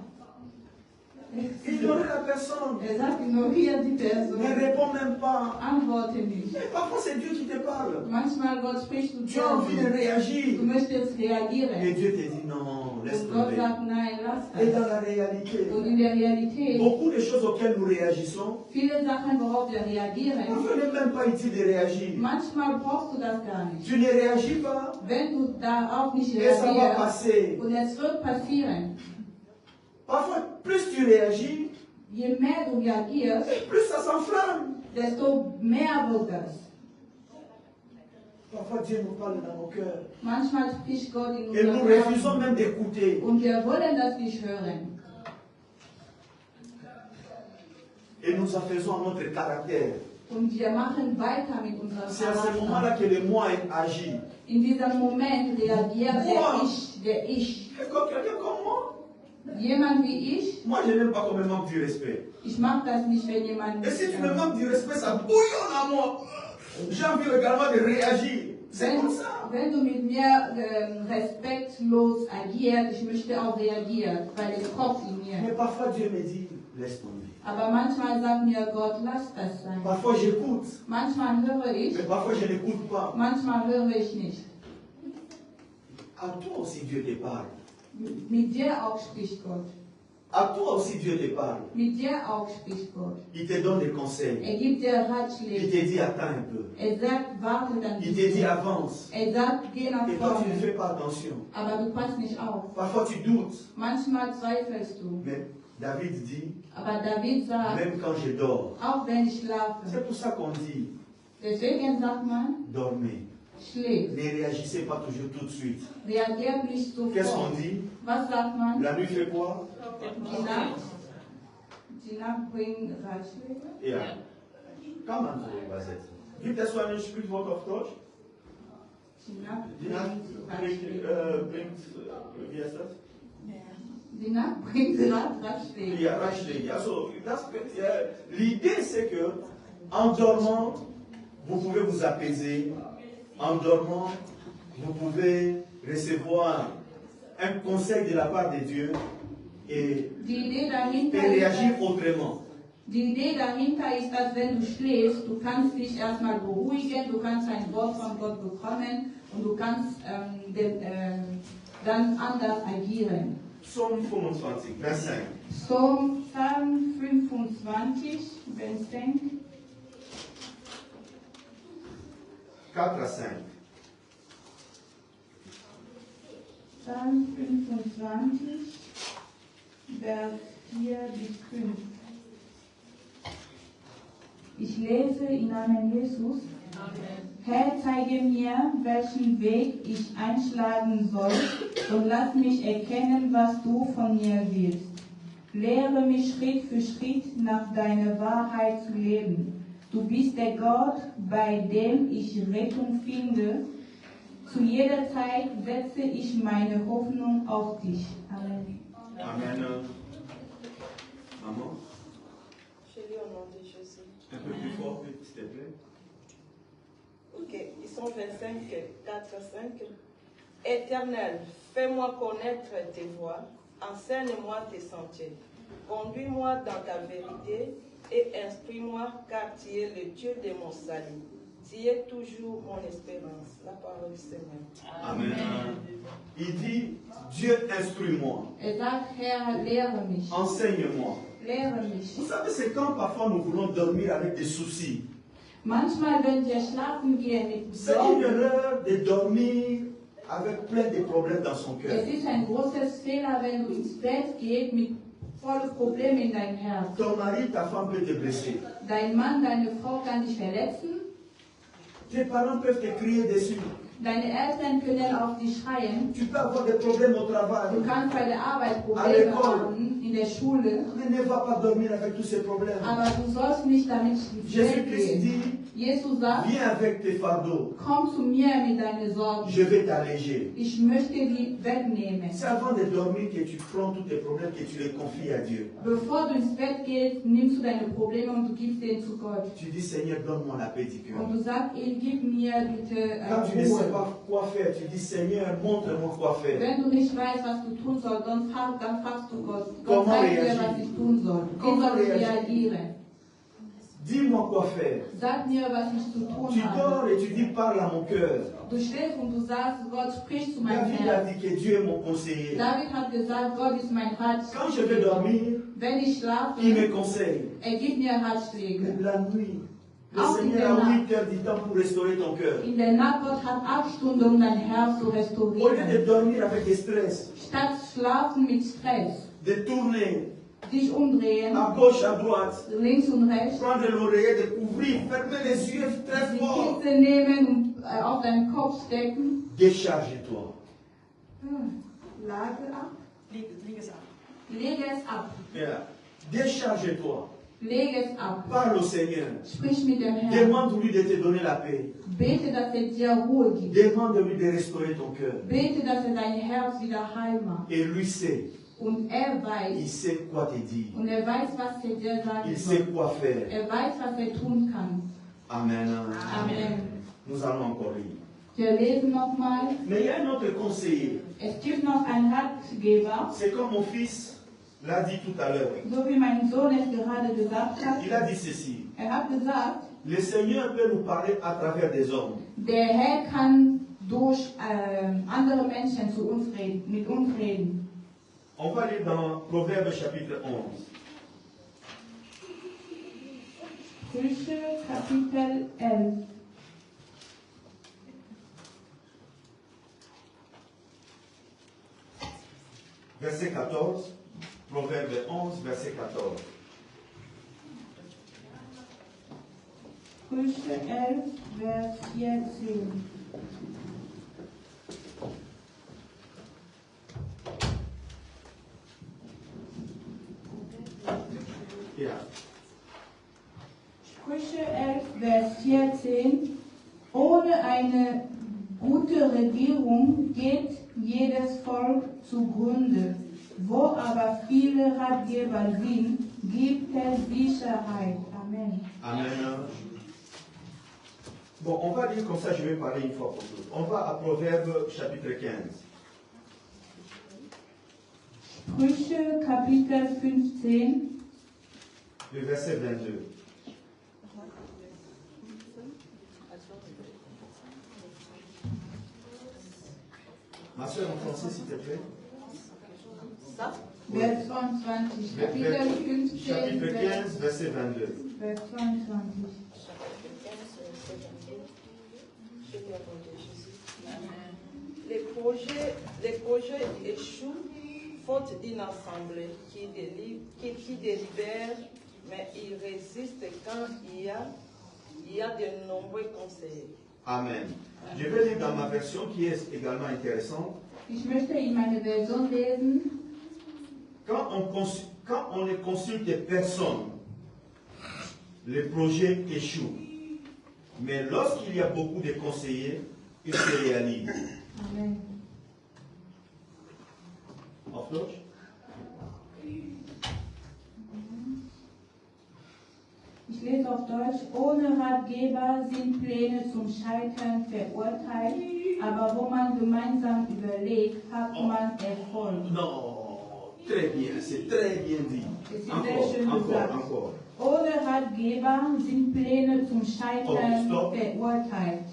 Ignore la personne. sagt, ignoriert die Ne Person. réponds même pas. Antworte nicht. Mais parfois c'est Dieu qui te parle. Manchmal Gott spricht zu Tu as envie de dir. réagir. Du möchtest Et reagieren. Dieu te dit, non, laisse Und Gott tomber. sagt, nein, lass Et dans das. la réalité, Und in der Realität, beaucoup de choses auxquelles nous réagissons, viele Sachen, worauf wir on reagieren, ne fait même pas utile de réagir. manchmal brauchst du das gar nicht. Tu ne réagis pas Wenn du darauf nicht et ça va reagierst, passer. und es wird passieren, Parfois, plus tu réagis, je mehr du reagierst, et plus ça s'enflamme. desto mehr wird das. Parfois, Dieu nous parle dans nos cœurs. Manchmal spricht Gott in Et nous unserem refusons Herzen. même d'écouter. Und wir wollen das nicht hören. Et nous en faisons à notre caractère. Und wir machen weiter mit unserem C'est à ce moment-là Charakter. que le moi agit. In diesem Moment reagiert Wow. der Ich. Et comme quelqu'un comme moi, Jemand wie ich, moi je n'aime pas qu'on me manque du respect. ich mag das nicht, wenn jemand Et si tu me manques du respect, ça bouillonne à moi. J'ai envie également de réagir. C'est comme ça. wenn du mit mir respektlos agierst, ich möchte auch reagieren, weil es kocht in Mais mir. parfois Dieu me dit, laisse tomber. Aber manchmal sagt mir Gott, lass das sein. Parfois j'écoute, Manchmal höre ich, mais parfois je n'écoute pas. manchmal höre ich nicht. À toi aussi Dieu te parle. Mit dir auch spricht Gott. À toi aussi Dieu te parle. Mit dir auch spricht Gott. Il te donne des conseils. Gibt dir Il Ratschläge. te dit attends un peu. Sagt, warte dann Il te dit avance. sagt, geh nach Et toi tu ne vorne. fais pas attention. Aber du passt nicht auf. Parfois tu doutes. Manchmal zweifelst du. Mais David dit, Aber David sagt, même quand je dors. auch wenn ich schlafe. C'est pour ça qu'on dit, Deswegen sagt man, dormez. schläf. Ne réagissez pas toujours tout de suite. Reagiert nicht Qu'est-ce qu'on sofort. dit? Was sagt man? La nuit fait quoi? Die Nacht bringt Ratschläge. Ja. Kann man so übersetzen. Gibt es so ein Sprichwort auf Deutsch? Die Nacht Die Nacht bringt bringt, wie heißt das? Die Nacht bringt Ratschläge. Ja, Ratschläge. Also, l'idée c'est que, en dormant, vous pouvez vous apaiser. En dormant, vous pouvez recevoir un conseil de la part de Dieu et Die Idee dahinter réagir ist, autrement. die Idee dahinter ist, dass wenn du schläfst, du kannst dich erstmal beruhigen, du kannst ein Wort von Gott bekommen und du kannst dann anders agieren. Psaume 25, Vers 5. Psalm 25, Vers 5. 4 à 5. Psalm 25, Vers 4 bis 5. Ich lese im Namen Jesus. Herr, zeige mir, welchen Weg ich einschlagen soll und lass mich erkennen, was du von mir willst. Lehre mich Schritt für Schritt nach deiner Wahrheit zu leben. Du bist der Gott, bei dem ich Rettung finde. Zu jeder Zeit setze ich meine Hoffnung auf dich. Amen. Amen. Maman, Je lis au nom de Jésus. un peu plus fort, s'il te plaît. Ok, ils sont 25, 4, 5. Éternel, fais-moi connaître tes voies, enseigne-moi tes sentiers. Conduis-moi dans ta vérité et instruis-moi, car tu es le Dieu de mon salut. Tu es toujours mon espérance. La parole du Seigneur. Amen. Il dit, Dieu instruis-moi, Er sagt, Herr, lehre mich. enseigne-moi. Lehre mich. Vous savez, c'est quand parfois nous voulons dormir avec des soucis. Manchmal, wenn wir schlafen gehen mit C'est une Sorgen, erreur de dormir avec plein de problèmes dans son cœur. es ist ein großes Fehler, wenn du ins Bett gehst mit vollen Problemen in deinem Herz. Ton mari, ta femme peut te blesser. Dein Mann, deine Frau kann dich verletzen. Tes parents peuvent te crier dessus. Deine Eltern können auf dich schreien. Tu peux avoir des problèmes au travail. Du kannst bei der Arbeit À Probleme l'école. haben, in der Schule. Mais ne va pas dormir avec tous ces problèmes. Aber du sollst nicht damit ins Bett Jésus-Christ gehen. dit, Jesus sagt, viens avec tes fardeaux. komm zu mir mit deinen Sorgen. Je vais t'alléger. Ich möchte die wegnehmen. C'est avant de dormir que tu prends tous tes problèmes, que tu les confies à Dieu. Bevor du ins Bett gehst, nimmst du deine Probleme und du gibst sie zu Gott. Tu dis, Seigneur, donne-moi la paix du cœur. Und du sagst, gib mir bitte Quand tu ne sais Ruhe. pas quoi faire, tu dis, Seigneur, montre-moi quoi faire. Wenn du nicht weißt, was du tun sollst, dann fragst du Gott. Gott Comment zeigt dir, réagir? was ich tun soll. Wie Comment soll ich réagir? reagieren? Dis-moi quoi faire. Sag mir, was ich zu tun Tu habe. dors et tu dis, parle à mon cœur. Du schläfst und du sagst, Gott sprich zu meinem David a Herz. dit que Dieu est mon conseiller. David hat gesagt, Gott ist mein Ratschlag. Quand je vais dormir, Wenn ich schlafe, il me conseille. gibt mir Ratschläge. La nuit, le Auch in Seigneur der a Nacht. 8 heures du temps pour restaurer ton cœur. In der Nacht, Gott hat 8 Stunden, um dein Herz zu Au lieu de restaurieren. dormir avec des stress, Statt schlafen mit Stress, de tourner dich umdrehen, à gauche, à droite, links und rechts, prendre l'oreiller, de couvrir, fermer les yeux très die fort. Kitze nehmen und auf deinen Kopf stecken. Décharge-toi. Lage ab. Lege es ab. Yeah. Décharge-toi. Lege es ab. Parle au Seigneur. Sprich mit dem Herrn. Demande-lui de te donner la paix. Bete, dass dir Ruhe gibt. Demande-lui de restaurer ton cœur. Bete, dass dein Herz wieder heil macht. Et lui sait. Und Il weiß. sait quoi te dire. Und weiß, was dir sagen Il sait soll. quoi faire. Weiß, was tun kann. Amen. Amen. Nous allons encore lire. Wir lesen nochmal. Mais il y a un autre conseiller. Es gibt noch einen Ratgeber, C'est comme mon fils l'a dit tout à l'heure. so wie mein Sohn es gerade gesagt hat. Il a dit ceci. Hat gesagt, Le Seigneur peut nous parler à travers des hommes. der Herr kann durch andere Menschen zu uns reden, mit uns reden. On va lire dans Proverbe chapitre 11. Sprüche, Kapitel 11. Verset 14. Proverbe 11, verset 14. Sprüche 11, Vers 14. Yeah. Sprüche 11, Vers 14. Ohne eine gute Regierung geht jedes Volk zugrunde. Wo aber viele Ratgeber sind, gibt es Sicherheit. Amen. Amen. Bon, on va lire comme ça, je vais parler une fois pour toutes. On va à Proverbe chapitre 15. Sprüche, Kapitel 15. Le verset 22. Ma soeur en français, s'il te plaît. Ça, Vers 22. Kapitel 15, Chapitre 15, verset 22. Vers 22. chapitre 15, verset 22. Je lis au nom de Jésus. Les projets échouent faute d'une assemblée qui délibère mais il résiste quand il y a de nombreux conseillers. Amen. Je vais lire dans ma version qui est également intéressante. Ich möchte in meine Version lesen. Quand on ne consulte personne, le projet échoue. Mais lorsqu'il y a beaucoup de conseillers, il se réalise. Amen. Auf Deutsch? Ich lese auf Deutsch. Ohne Ratgeber sind Pläne zum Scheitern verurteilt, aber wo man gemeinsam überlegt, hat man Erfolg. Non, très bien, c'est très bien dit. Es ist sehr schön gesagt. Encore. Ohne Ratgeber sind Pläne zum Scheitern Stop. verurteilt.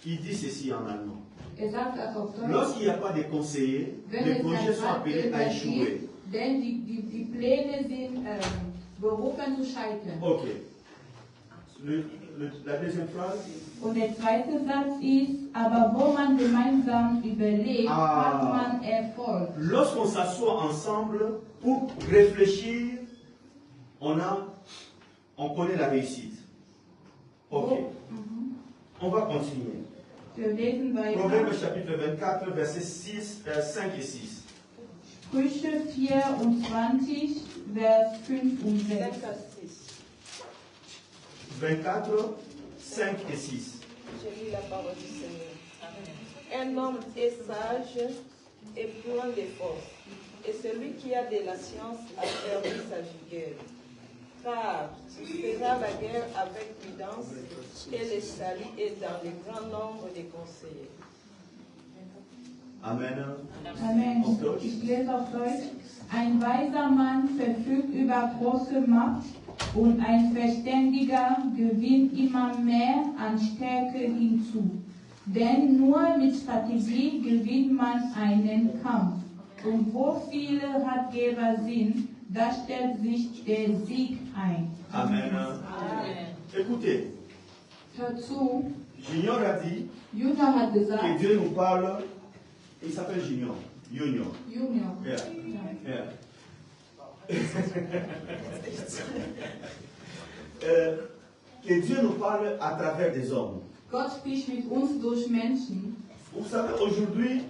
Il dit ceci en allemand. Sagt das auf Deutsch. Lorsqu'il n'y a pas de conseillers, Wenn les es projets keinen sont appelés à Ratgeber échouer. gibt, denn die Pläne sind berufen zu scheitern. Ok. La deuxième phrase. Und der zweite Satz ist, aber wo man gemeinsam überlegt, hat man Erfolg. Lorsqu'on s'assoit ensemble pour réfléchir, on connaît la réussite. Ok. On va continuer. Wir lesen Proverbe weiter. chapitre 24, versets 5 et 6. Sprüche 24, Vers 5 und 6. 5 à 6. 24, 5 et 6. Je lis la parole du Seigneur. Un homme est sage et plein de force, et celui qui a de la science a perdu sa vigueur. Car tu feras la guerre avec prudence, et le salut est dans le grand nombre de conseillers. Amen. Amen. Auf Deutsch. Ich lese auf Deutsch. Ein weiser Mann verfügt über große Macht und ein Verständiger gewinnt immer mehr an Stärke hinzu. Denn nur mit Strategie gewinnt man einen Kampf. Und wo viele Ratgeber sind, da stellt sich der Sieg ein. Amen. Écoutez, Hör zu, Junior a dit Junior hat que gesagt, Dieu nous parle. Il s'appelle Junior. Junior. Junior, Yeah. ja. Yeah. Que Dieu nous parle à travers des hommes. Gott spricht mit uns durch Menschen. Vous savez, aujourd'hui,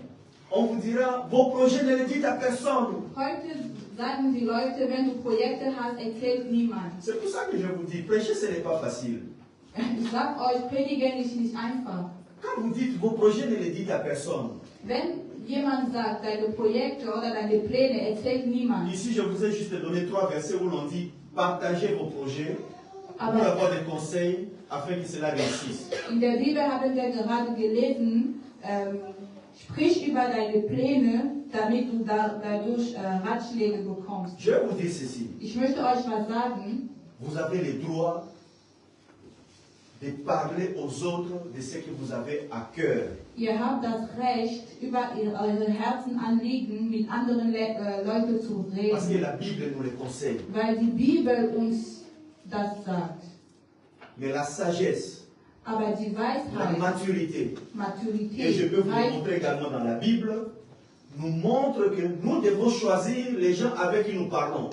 on vous dira, vos projets ne les dites à personne. Heute sagen die Leute, wenn du Projekte hast, erzählt niemand. C'est pour ça que je vous dis, prêcher, ce n'est pas facile. Ich sag euch, predigen ist nicht einfach. Quand vous dites, vos projets ne les dites à personne. Wenn jemand sagt, deine Projekte oder deine Pläne, erzählt niemand. Ici, je vous ai juste donné 3 versets où l'on dit, partagez vos projets pour avoir des conseils afin que cela réussisse. In der Bibel haben wir gerade gelesen, sprich über deine Pläne, damit du dadurch Ratschläge bekommst. Je vais vous dire ceci. Ich möchte euch was sagen. Vous avez le droit de parler aux autres de ce que vous avez à cœur. Ihr habt das Recht, über eure Herzenanliegen mit anderen Leuten zu Parce que reden, la Bible nous le conseille. weil die Bibel uns das sagt. Mais la sagesse, Aber die la Weisheit, maturité, Maturität, et je peux vous le montrer également dans la Bible, nous montre que nous devons choisir les gens avec qui nous parlons.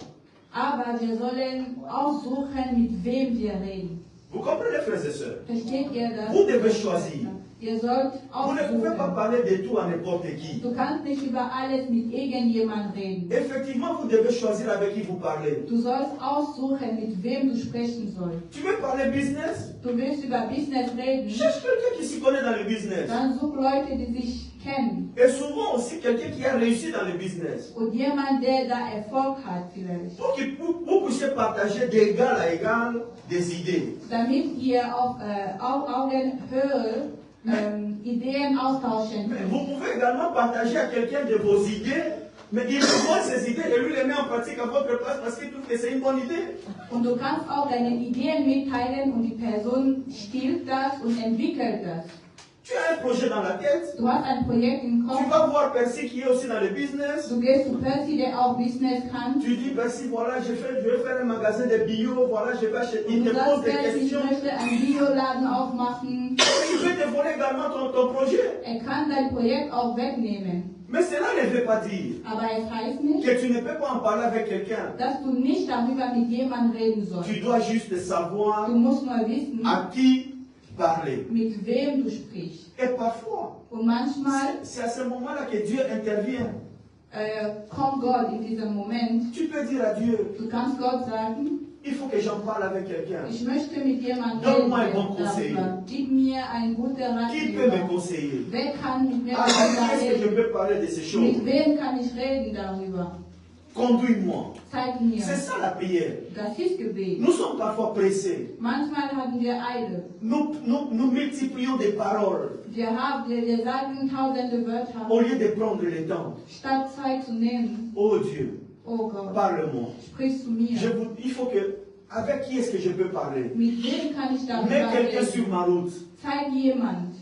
aber wir sollen aussuchen, mit wem wir reden. Vous comprenez, frères et sœurs? Versteht ihr das? Vous devez choisir. Ihr sollt Vous ne pouvez pas aussuchen. parler de tout à n'importe qui. Du kannst nicht über alles mit irgendjemandem reden. Effectivement, vous devez choisir avec qui vous parlez. Du sollst aussuchen, mit wem du sprechen sollst. Tu veux parler business? Du willst über Business reden, Cherche quelqu'un qui s'y connaît dans le business. dann such Leute, die sich kennen. Et souvent aussi quelqu'un qui a réussi dans le business. Und jemand, der da Erfolg hat vielleicht. Pour que vous puissiez partager d'égal à égal des idées. Damit ihr auf Augenhöhe Ideen austauschen Mais könnt. vous pouvez également partager à quelqu'un de vos idées, mais il voit ces idées et lui les met en pratique à votre place parce qu'il trouve que c'est une bonne idée. Und du kannst auch deine Ideen mitteilen und die Person stiehlt das und entwickelt das. Tu as un projet dans la tête. Du hast ein Projekt im Tu Kopf. vas voir Percy qui est aussi dans le business. Du gehst zu Percy, der auch Business kann. Tu dis, Percy, voilà, je vais faire un magasin de bio, voilà, je vais acheter. Il Und te du pose sagst, des Percy, ich questions. möchte einen Bioladen aufmachen. Il veut te voler également ton projet. Kann dein Projekt auch wegnehmen. Mais cela ne veut pas dire Aber es heißt nicht, que tu ne peux pas en parler avec quelqu'un. dass du nicht darüber mit jemandem reden sollst. Tu dois juste savoir Du musst nur wissen, à qui parler. mit wem du sprichst. Et parfois, Und manchmal c'est à ce moment-là que Dieu intervient. kommt Gott in diesem Moment. Tu peux dire à Dieu, Du kannst Gott sagen, il faut que j'en parle avec quelqu'un. ich möchte mit jemandem Donne-moi un reden bon conseil. darüber. Gib mir einen guten Qui peut me Ratgeber. conseiller? Wer kann mit mir Avec darüber qui est-ce que je reden? peux parler de ces choses? Mit wem kann ich reden darüber? Conduis-moi. Zeig mir. C'est ça la prière. Das ist Gebet. Nous sommes parfois pressés. Manchmal haben wir Eile. Nous multiplions des paroles Wir sagen tausende Wörter, au lieu de prendre le temps. statt Zeit zu nehmen. Oh Dieu, Oh Gott, parle-moi. sprich zu mir. Il faut que, avec qui est-ce que je peux parler? Mit wem kann ich darüber Mets quelqu'un sur reden? ma route. Zeig jemand.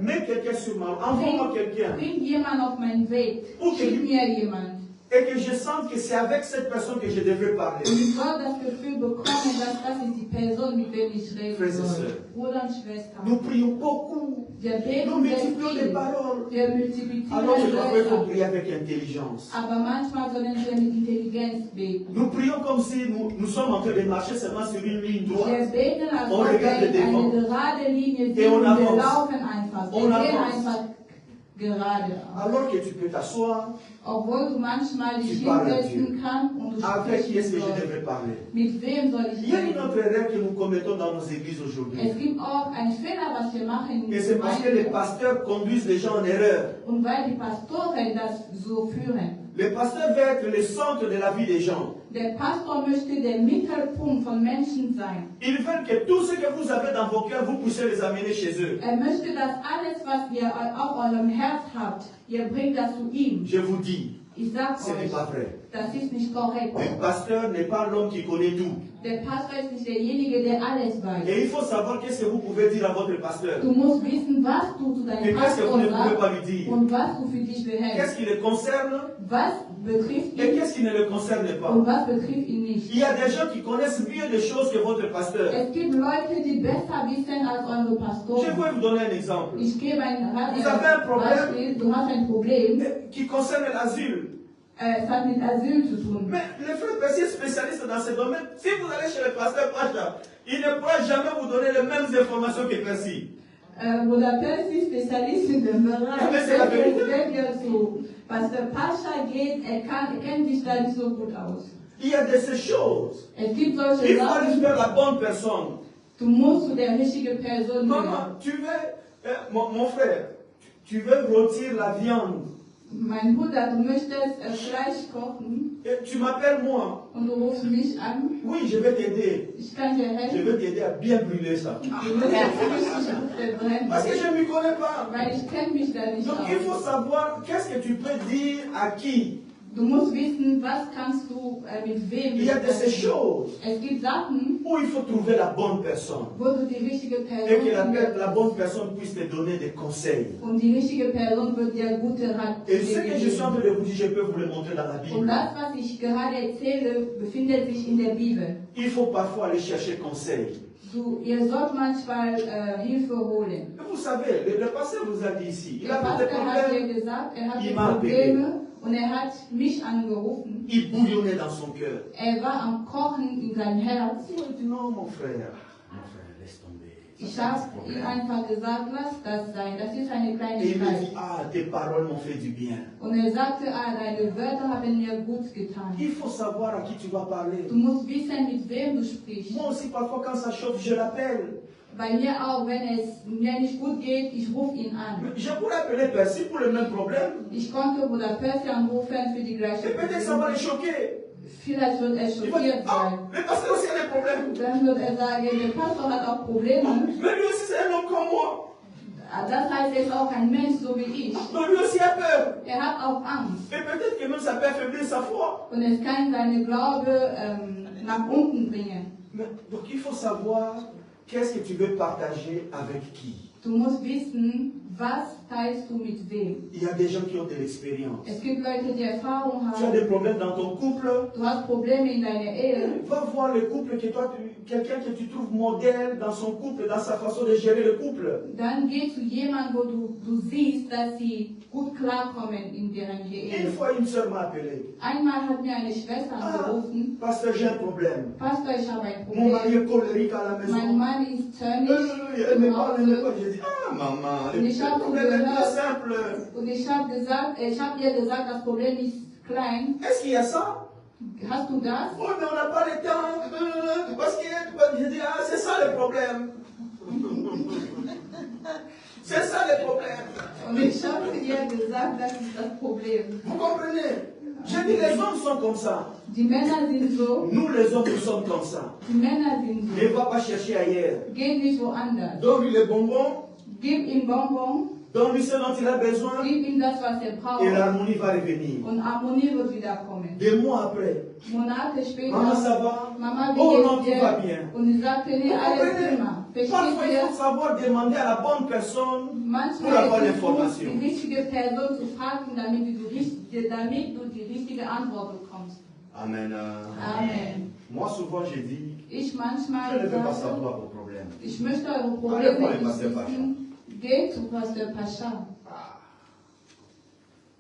Mets quelqu'un sur ma route. Envoie-moi quelqu'un. Bring jemand auf meinen Weg. Okay. Schick mir jemand. Et que je sente que c'est avec cette personne que je devrais parler. Und ich soll das Gefühl bekommen, dass das ist die Person, mit der ich reden Frères et soll. sœurs, Bruder und Schwester. nous prions beaucoup. Wir Nous beten sehr multiplions des viel. paroles. Wir multiplizieren Alors je crois qu'il faut Wörter. prier avec intelligence. Aber manchmal sollen wir mit Intelligenz beten. Nous prions comme si nous sommes en train de marcher seulement sur une ligne Wir droite. beten, als On ob regarde wir devant. eine gerade Linie Et sehen on und wir avance. laufen einfach. On Wir gehen avance. einfach gerade. Alors que tu peux t'asseoir, Obwohl du manchmal dich Tu parles à hinsetzen kannst und du avec qui est-ce sprichst que mit je Gott. devrais parler? Mit wem soll ich Il y a une reden? autre erreur que nous commettons dans nos églises aujourd'hui. Es gibt auch einen Fehler, was wir machen in Et c'est parce que les Gemeinden. pasteurs conduisent les gens en erreur. Und weil die Pastoren das so führen. Le pasteur veut être le centre de la vie des gens. Der Pastor möchte der Mittelpunkt von Menschen sein. Ils veulent que tout ce que vous avez dans vos cœurs, vous puissiez les amener chez eux. Möchte, dass alles, was ihr auf eurem Herz habt, ihr bringt das zu ihm. Je vous dis, Ich sag ce n'est euch, pas vrai. das ist nicht korrekt. Le pasteur n'est pas l'homme qui connaît tout. Der Pastor ist nicht derjenige, der alles weiß. Et il faut savoir qu'est-ce que vous pouvez dire à votre pasteur. Du musst wissen, was du zu Et deinem qu'est-ce que vous Pastor ne pouvez pas sagst lui dire. und was du für dich Qu'est-ce behältst. qui le concerne Was betrifft et ihn qu'est-ce qui ne le concerne pas. und was betrifft ihn nicht. Il y a des gens qui connaissent mieux les choses que votre pasteur. Es gibt Leute, die besser wissen als eure Je Pastoren. vais vous donner un exemple Ich gebe ein Vous avez un Problem? Beispiel. Du hast ein Problem. qui concerne l'asile. Es hat mit Asyl zu tun. Mais le frère Percy est spécialiste dans ce domaine. Si vous allez chez le pasteur Pacha, il ne pourra jamais vous donner les mêmes informations que Percy. Bruder Percy, Spezialist in dem Bereich, Aber c'est la vérité. wenn wir zu Pastor Pascha geht, er kennt sich da nicht so gut aus. Il y a de ces choses. Es gibt solche Il faut aller Sachen, vers la bonne personne. du musst zu der richtigen Person Maman, gehen. tu veux, mon frère, tu veux rôtir la viande. Mein Bruder, du möchtest Fleisch kochen Et tu m'appelles moi. und du rufst mich an. Oui, je vais t'aider. Ich kann dir Je helfen. vais t'aider à bien brûler ça. Du musst richtig gut verbrennen, Parce que je ne m'y connais pas. weil ich kenne mich da nicht Donc il faut aus. savoir qu'est-ce que tu peux dire à qui. Du musst wissen, was kannst du mit wem Il y a de ces sprechen. choses Es gibt Sachen, où il faut trouver la bonne personne. wo du die richtige Et que Person findest. la bonne personne puisse te donner des conseils. Und die richtige Person wird dir gute Et ce Ratschläge que je suis en geben. train de vous dire, je peux vous le montrer dans la Und Bible. das, was ich gerade erzähle, befindet sich in der Bibel. Il faut parfois aller chercher conseil. Ihr sollt manchmal Hilfe holen. Et vous savez, le pasteur vous a dit ici, il Der a des Pastor hat dir problèmes, gesagt, er hatte Il m'a Probleme und er hat mich angerufen. il bouillonnait dans son cœur. Er war am Kochen in seinem Herz. Il m'a dit non, mon frère, laisse tomber. Ich Ça, habe c'est pas ihm problème. einfach gesagt, lass das sein. Das ist eine Et il me Kleinigkeit. dit, ah, tes paroles m'ont fait du bien. Und er sagte, deine Wörter haben mir gut getan. Il faut savoir à qui tu vas parler. Du musst wissen, mit wem du sprichst. Moi aussi, parfois, quand ça chauffe, je l'appelle. Bei mir auch, wenn es mir nicht gut geht, ich rufe ihn an. Mais je pourrais appeler Percy pour le même problème. Ich konnte Bruder Percy anrufen für die gleiche Et peut-être ça va Probleme. le choquer. Vielleicht wird er Il va dire, schockiert ah, sein. le pasteur aussi a des problèmes. Dann wird er sagen, der Pastor hat auch Probleme. Mais lui aussi, c'est un homme comme moi. Das heißt, er ist auch ein Mensch, so wie ich. Donc lui aussi a peur. Er hat auch Angst. Et peut-être que même ça peut affaiblir sa foi. Und es kann seine Glaube nach unten bringen. Mais, donc il faut savoir qu'est-ce que tu veux partager avec qui. Du musst wissen, was teilst du mit wem. Il y a des gens qui ont de l'expérience. Es gibt Leute, die Erfahrung Tu as haben. des problèmes dans ton couple. Du hast Probleme in deiner Ehe. Va voir le couple que toi, quelqu'un que tu trouves modèle dans son couple, dans sa façon de gérer le couple. Dann geh zu jemandem, wo du siehst, dass sie gut klarkommen in deren Une Ehe. fois, une sœur m'a appelé. Einmal hat mir eine Schwester angerufen. Pasteur, j'ai un problème. Pastor, ich habe ein Mon mari Problem. est colérique à la Mein maison. Mann ist zornig Elle me im parle, elle me Hause. parle. J'ai dit, ah maman, Und ich le habe problème est très gehört, simple. und ich habe ihr gesagt, das Problem ist klein. Est-ce qu'il y a ça? Hast du das? Oh, mais on n'a pas le temps. Parce que j'ai dit, ah, c'est ça le problème. C'est ça le problème. Und ich habe ihr gesagt, das ist das Problem. Vous comprenez? J'ai dit, les hommes sont comme ça. Die Männer sind so, Nous, les hommes, nous sommes comme ça. die Männer sind Ne so. va pas chercher ailleurs. Geh nicht woanders. Donne-lui les bonbons, Gib ihm Bonbon, donne-lui ce dont il a besoin, gib ihm das, was er et braucht. l'harmonie va revenir. Und Harmonie wird wiederkommen. Des mois après, Monate später, maman, ça va? Mama, wie Oh non, geht's tout va dir? bien. Und sie sagte, nee, Vous alles comprenez? prima. Versteht Parfois, il ihr? faut savoir demander à la bonne personne pour Manchmal avoir ist es gut, l'information. die richtige Person zu fragen, damit du die richtige Antwort bekommst. Amen. Amen. Moi, souvent, je dis, Ich je manchmal ne veux pas sage, savoir vos problèmes. ich möchte eure Allez Probleme voir le nicht Pasteur wissen. Geht zu Pastor Pascha.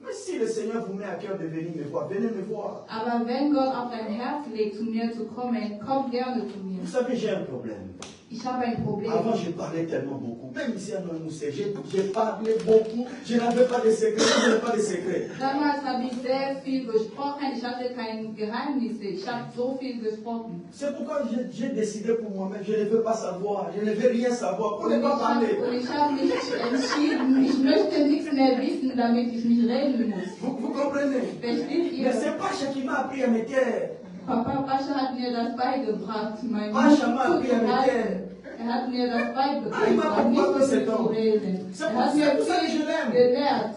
Mais si le Seigneur vous met à cœur de venir me voir, venez me voir. Aber wenn Gott auf dein Herz legt, zu mir zu kommen, komm gerne zu mir. Vous savez, j'ai un problème. Ich habe ein Problem. Avant, je parlais tellement beaucoup. Même ici à Noël-Moussé, j'ai parlé beaucoup. Je n'avais pas de secret, je n'avais pas de secret. Damals habe ich sehr viel gesprochen, ich hatte keine Geheimnisse, ich habe so viel gesprochen. C'est pourquoi j'ai décidé pour moi-même, je ne veux pas savoir, je ne veux rien savoir, pour ne pas Und parler. ich habe mich entschieden, ich möchte nichts mehr wissen, damit ich nicht reden muss. Vous comprenez? Versteht Mais ihr? c'est Pacha qui m'a appris à me taire. Papa Pascha hat mir das beigebracht, mein Pascha Mund m'a appris à me zuzuhalten. taire. Er hat mir das beigebracht, Ah, il m'a nicht beaucoup so viel appris, zu cet reden. C'est Er pour hat ça mir que je viel l'aime. gelehrt.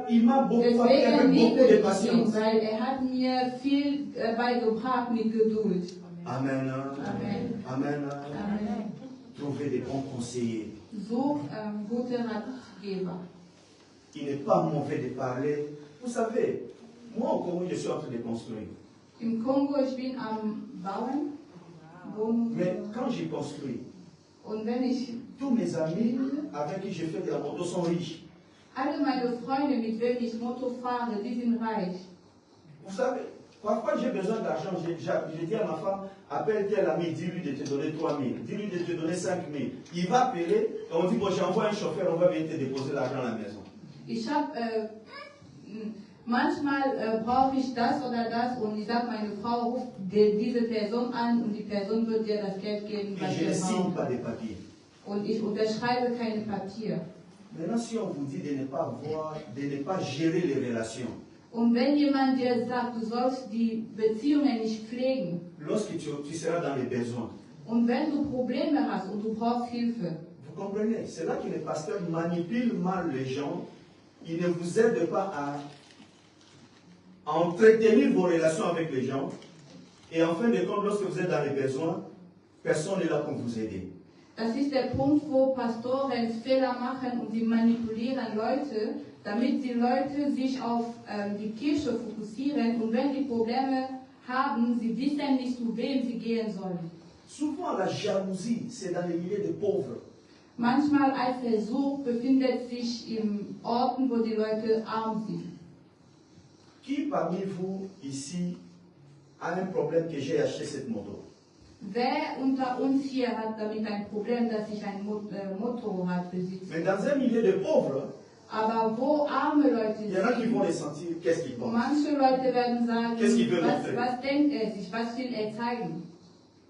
Il m'a beaucoup appris Deswegen avec liebe beaucoup de ich ihn, patience. weil er hat mir viel beigebracht mit Geduld. Amen. Amen. Amen. Amen. Trouver des bons conseillers. Such gute Ratgeber. Il n'est pas mauvais de parler. Vous savez, moi au Congo, je suis en train de construire. Im Kongo, ich bin am Bauen. Mais quand j'y construis, Und wenn ich, tous mes amis avec qui je fais de la moto sont riches. alle meine Freunde, mit denen ich Moto fahre, die sind reich. Vous savez, parfois j'ai besoin d'argent. Je dis à ma femme, appelle tel ami, dis-lui de te donner 3 000, dis-lui de te donner 5 000. Il va appeler et on dit, bon, j'envoie un chauffeur, on va venir te déposer l'argent à la maison. Ich habe, manchmal brauche ich das oder das und ich sage, meine Frau ruft diese Person an und die Person wird dir das Geld geben, Et was je ne ihr signe braucht. pas des papiers. Und ich unterschreibe keine Papier. Maintenant, si on vous dit de ne pas voir, de ne pas gérer les relations, Und wenn jemand dir sagt, du sollst die Beziehungen nicht pflegen, lorsque tu seras dans les besoins, und wenn du Probleme hast und du brauchst Hilfe, vous comprenez, c'est là que les pasteurs manipulent mal les gens. Ils ne vous aident pas à entretenir vos relations avec les gens. Et en fin de compte, lorsque vous êtes dans les besoins, personne n'est là pour vous aider. das ist der Punkt, wo Pastoren Fehler machen und sie manipulieren Leute, damit die Leute sich auf die Kirche fokussieren und wenn die Probleme haben, sie wissen nicht, zu wem sie gehen sollen. Souvent, la jalousie, c'est dans les milieux des pauvres. Manchmal Eifersucht befindet sich in Orten, wo die Leute arm sind. Qui parmi vous, ici, a un problème que j'ai acheté cette moto? Wer unter uns hier hat damit ein Problem, dass ich ein Motorrad besitze? Mais dans un milieu de pauvres, Aber wo arme Leute il y en a qui vont sind, les sentir, qu'est-ce qu'ils pensent? manche Leute werden sagen, Qu'est-ce qu'il veut montrer? was denkt er sich, was will er zeigen?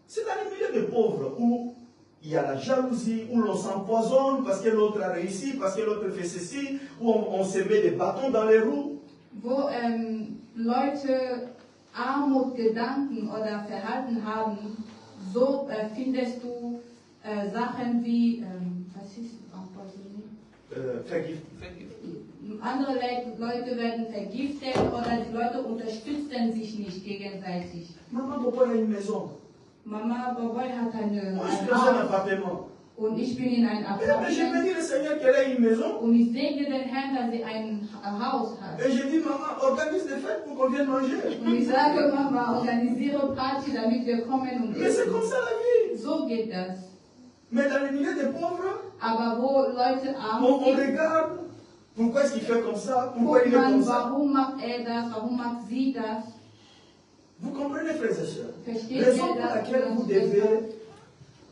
C'est dans les milieux de pauvres où il y a la jalousie, où l'on s'empoisonne parce que l'autre a réussi, parce que l'autre fait ceci, où on se met des bâtons dans les roues. Wo Leute Armutgedanken oder Verhalten haben, so findest du Sachen wie, was ist andere Leute werden vergiftet oder die Leute unterstützen sich nicht gegenseitig. Maman, pourquoi il y a une maison? Mama Boboy hat Moi, je suis dans un appartement. Und ich bin in ein Mais je Apartment. bénis le Seigneur qu'elle ait une maison. Und ich segne den Herrn, dass sie ein Haus hat. Et je dis, maman, organise des fêtes pour qu'on vienne manger. Und ich sage, Mama, organisiere Party, damit wir kommen und Mais c'est essen. comme ça la vie. So geht das. Mais dans les milieux des pauvres, Aber wo Leute arm on sind, regarde pourquoi est-ce qu'il fait comme ça, pourquoi guckt il est comme man, ça. warum macht er das, warum macht sie das. Vous comprenez, frères et sœurs? Versteht Raison ihr pour das? laquelle vous devez,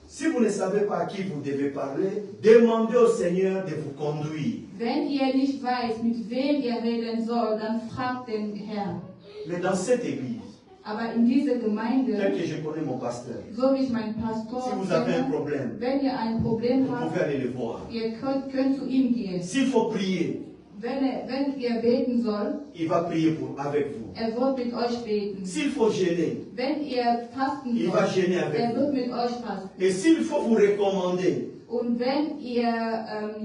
si vous ne savez pas à qui vous devez parler, demandez au Seigneur de vous conduire. Wenn ihr nicht weiß, mit wem ihr reden sollt, dann fragt den Herrn. Mais dans cette église, Aber in dieser tel Gemeinde, que je connais mon pasteur, so wie ich meinen si Pastor vous avez un kenne, problème, wenn ihr ein Problem vous habt, pouvez aller le voir. ihr könnt zu ihm gehen. S'il faut prier, Wenn ihr beten sollt, il va prier avec vous. wird mit euch beten. S'il faut gêner, Wenn ihr fasten il va gêner sollt, avec wird vous. mit euch fasten. Et s'il faut vous recommander, Und wenn ihr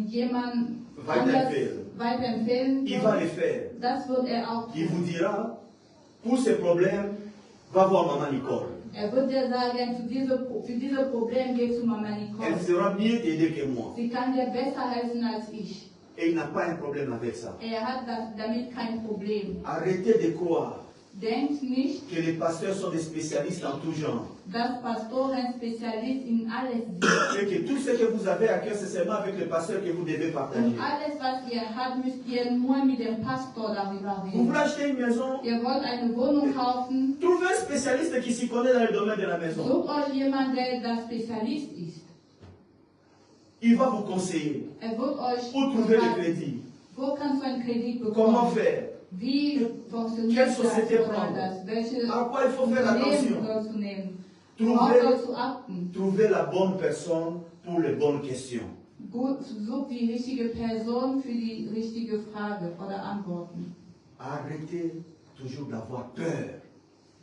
jemanden Weiterempfehlen. weiterempfehlen il va sollt, le faire. das wird er auch Il vous tun. dira, pour ce problème, va voir maman Nicole. Er wird dir sagen, für dieses Problem geh zu Mama Elle Nicole. sera mieux t'aider que moi. Sie kann dir besser helfen als ich. Et il n'a pas un problème avec ça. Er hat damit kein Problem. Arrêtez de croire Denkt nicht, que les pasteurs sont des spécialistes en tout genre. dass Pastoren Spezialist in alles sind. Et que tout ce que vous avez à cœur, c'est seulement avec le pasteur que vous devez partager. Und alles, was ihr habt, müsst ihr nur mit dem Pastor darüber Vous reden. voulez acheter une maison? Ihr wollt eine Wohnung kaufen, Trouvez un spécialiste qui s'y connaît dans le domaine de la maison. sucht euch jemanden, der da Spezialist ist. Il va vous conseiller. Er wird euch Où trouver le fragen, crédit? wo kannst du einen Kredit Comment bekommen? faire? Wie funktioniert Quelle das société oder prendre? das? Welche À quoi il faut faire Unternehmen attention? sollst du nehmen? Worauf Trouvez, sollst du achten? trouvez la bonne personne pour les bonnes questions. Gut, such die richtige Person für die richtige Frage oder Antworten. Arrêtez toujours d'avoir peur.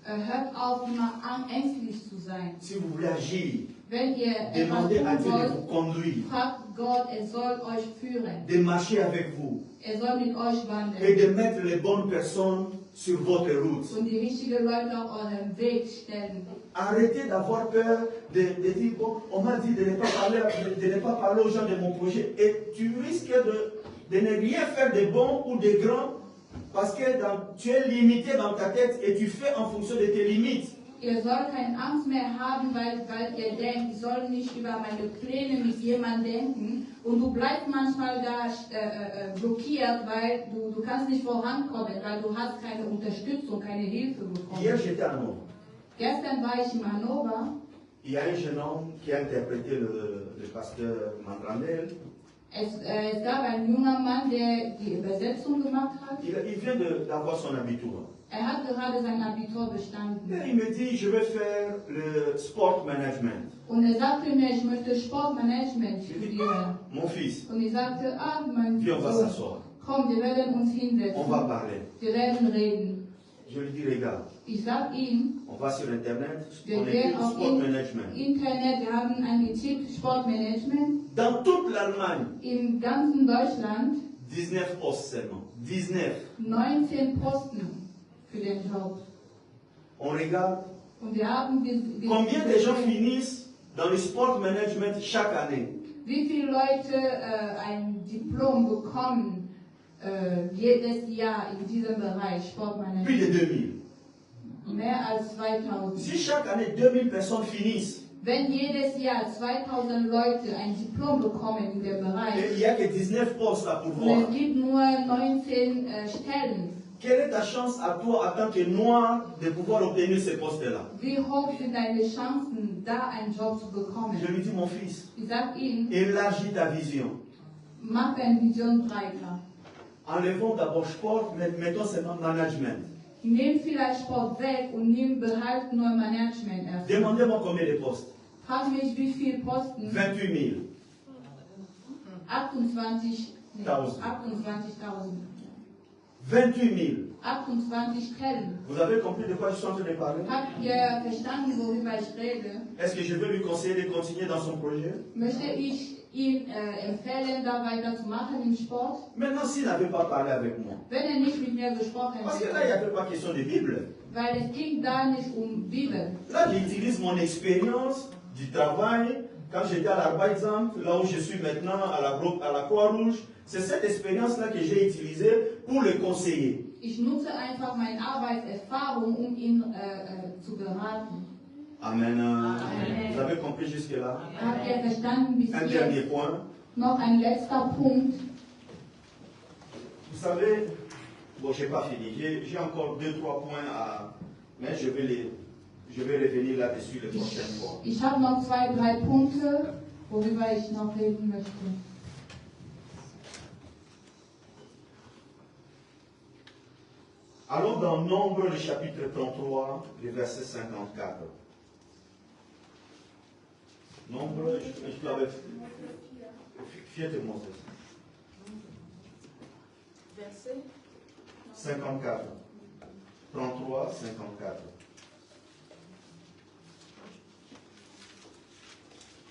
Hört auf, immer ängstlich zu sein. Si vous voulez agir, Wenn ihr etwas demandez à tun Dieu de wollt, vous conduire, fragt Gott, er soll euch führen. de marcher avec vous Er soll mit euch et wandeln de mettre les bonnes personnes sur votre route. und die richtigen Leute auf euren Weg stellen. Arrêtez d'avoir peur de dire, bon, on m'a dit de ne pas parler aux gens de mon projet. Et tu risques de ne rien faire de bon ou de grand parce que tu es limité dans ta tête et tu fais en fonction de tes limites. Ihr sollt keine Angst mehr haben, weil ihr denkt, ich soll nicht über meine Pläne mit jemandem denken und du bleibst manchmal da blockiert, weil du kannst nicht vorankommen, weil du hast keine Unterstützung, keine Hilfe Hier, bekommen. j'étais à Hannover. Gestern war ich in Hannover. Il y a un jeune homme qui a interprété le pasteur Mandrandel. Es gab einen jungen Mann, der die Übersetzung gemacht hat. Il vient d'avoir son abitur. Er hat gerade sein Abitur bestanden. Et il me dit, je vais faire le sport management. Und er sagte mir, ich möchte Sportmanagement Je dis, studieren. mon fils, Und ich sagte, mein viens, on va Sohn, s'asseoir. komm, wir werden uns On va hinsetzen. parler. Wir werden reden. Je lui dis, regarde, Ich sag ihm, on va sur Internet, wir on gehen écrit auf sport management. Internet, wir haben ein Gebiet Sportmanagement Dans toute l'Allemagne, im ganzen Deutschland, 19 postes seulement. 19. 19 Posten für den Job. On regarde Und wir haben combien de gens finissent dans le sport management chaque année. wie viele Leute ein Diplom bekommen jedes Jahr in diesem Bereich Plus Sportmanagement. de 2000. Mehr als 2000. Si chaque année 2000 personnes finissent, Wenn jedes Jahr 2000 Leute ein Diplom bekommen in dem et Bereich il n'y a que 19 postes à und pourvoir, es gibt nur 19 Stellen, quelle est ta chance à toi, en tant que noir, de pouvoir obtenir ce poste-là? wie hoch sind deine Chancen, da einen Job zu Je bekommen? lui dis, mon fils, Ich sag ihm, élargis ta vision. mach deine Vision breiter. Enlevons d'abord sport, mais mettons seulement management. Nimm vielleicht Sport weg und nimm behalt nur Management erst. Demandez-moi combien de postes. Frag mich, wie viele Posten? 28 000. 28.000. 28 000. 28 Stellen. Vous avez compris de quoi je suis en train de parler? Habt ihr verstanden, worüber ich rede? Est-ce que je vais lui conseiller de continuer dans son projet? Möchte ich ihm empfehlen, da weiterzumachen im Sport? Maintenant, s'il n'avait pas parlé avec moi, Wenn nicht mit mir gesprochen parce que là, il n'y hätte, avait pas question de Bible. weil es ging da nicht Bibel. Là, j'utilise mon expérience du travail quand j'étais à l'Arbeitsamt, là où je suis maintenant, à la Croix-Rouge, c'est cette expérience-là que j'ai utilisée pour le conseiller. Ich nutze einfach meine Arbeitserfahrung, um ihn zu beraten. Amen. Amen. Vous avez compris jusque-là? Habt ihr verstanden bis Un dernier jetzt? point. Noch ein letzter Punkt. Vous savez, bon, je n'ai pas fini. J'ai encore 2-3 points mais je vais revenir là-dessus les prochaines fois. Ich habe noch 2-3 Punkte, worüber ich noch reden möchte. Allons dans Nombre, le chapitre 33, le verset 54. Nombre, ich glaube, 4 Moses. Verset 54. 33, 54.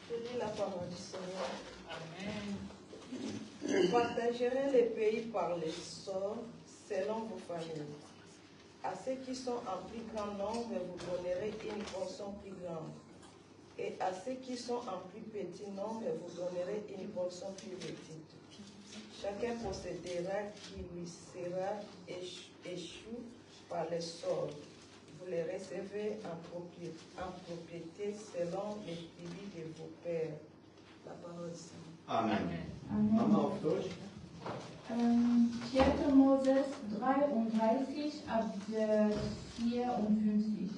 Je lis la parole du Seigneur. Amen. Vous partagerez les pays par les sorts selon vos familles. À ceux qui sont en plus grand nombre, vous donnerez une portion plus grande. Et à ceux qui sont en plus petit nombre, vous donnerez une portion plus petite. Chacun possédera qui lui sera échu par les sorts. Vous les recevez en propriété selon les tribus de vos pères. La parole du Seigneur. Amen. Amen. Mama auf Deutsch. 4. Moses 33 ab 54.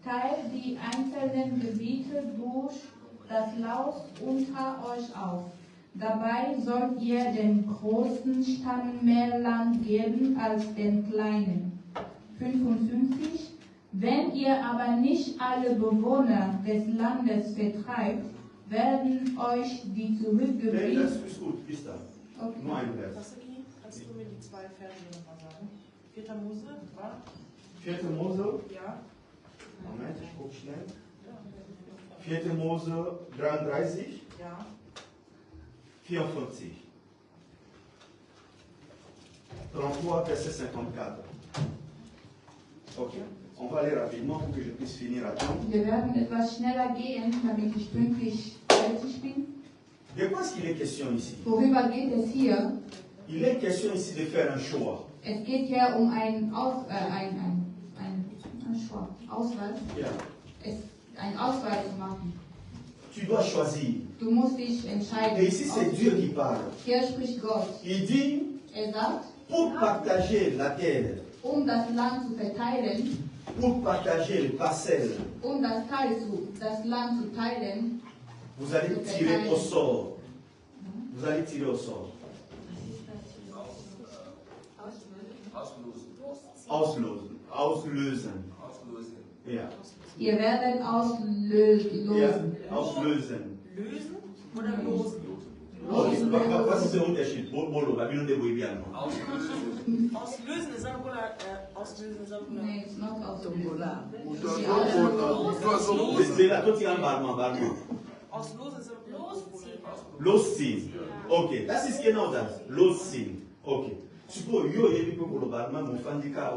Teilt die einzelnen Gebiete durch das Los unter euch auf. Dabei sollt ihr den großen Stamm mehr Land geben als den kleinen. 55. Wenn ihr aber nicht alle Bewohner des Landes vertreibt, werden euch die Nee, zurückgebliebenen... das ist gut, bis dann. Okay. Nur ein Vers. Sasaki, kannst du mir die 2 Verse nochmal sagen? 4. Mose, war? 4. Mose, Ja. Moment, ich gucke schnell. 4. Mose 33, Ja. 54. 33, verset 54. Ok, on va aller rapidement pour que je puisse finir à temps. Wir werden etwas schneller gehen, damit ich pünktlich fertig bin. De quoi est-ce qu'il est question ici? Worüber geht es hier? Il est question ici de faire un choix. Es geht hier um ein Auswahl. Yeah. Ein Auswahl zu machen. Tu dois choisir. Du musst dich entscheiden. Et ici, c'est Dieu qui parle. Hier spricht Gott. Il dit, Sagt, pour partager la terre, das Land zu verteilen, pour partager les parcelles, das Land zu teilen, vous allez tirer au sort. Vous allez tirer au sort. Auslösen. Ja. ihr werdet auslösen. Ja, auslösen. Lösen oder losen? Okay, was ist der Unterschied? Bolo, Babylon de Boibiano. Auslösen ist auch auslösen ist auch Nee, it's not auslösen. C'est la toute en barman. Auslosen ist auch Losziehen. Okay, das ist genau das. Losziehen. Okay. Suppose yo yebi pe ko barman mo fandika o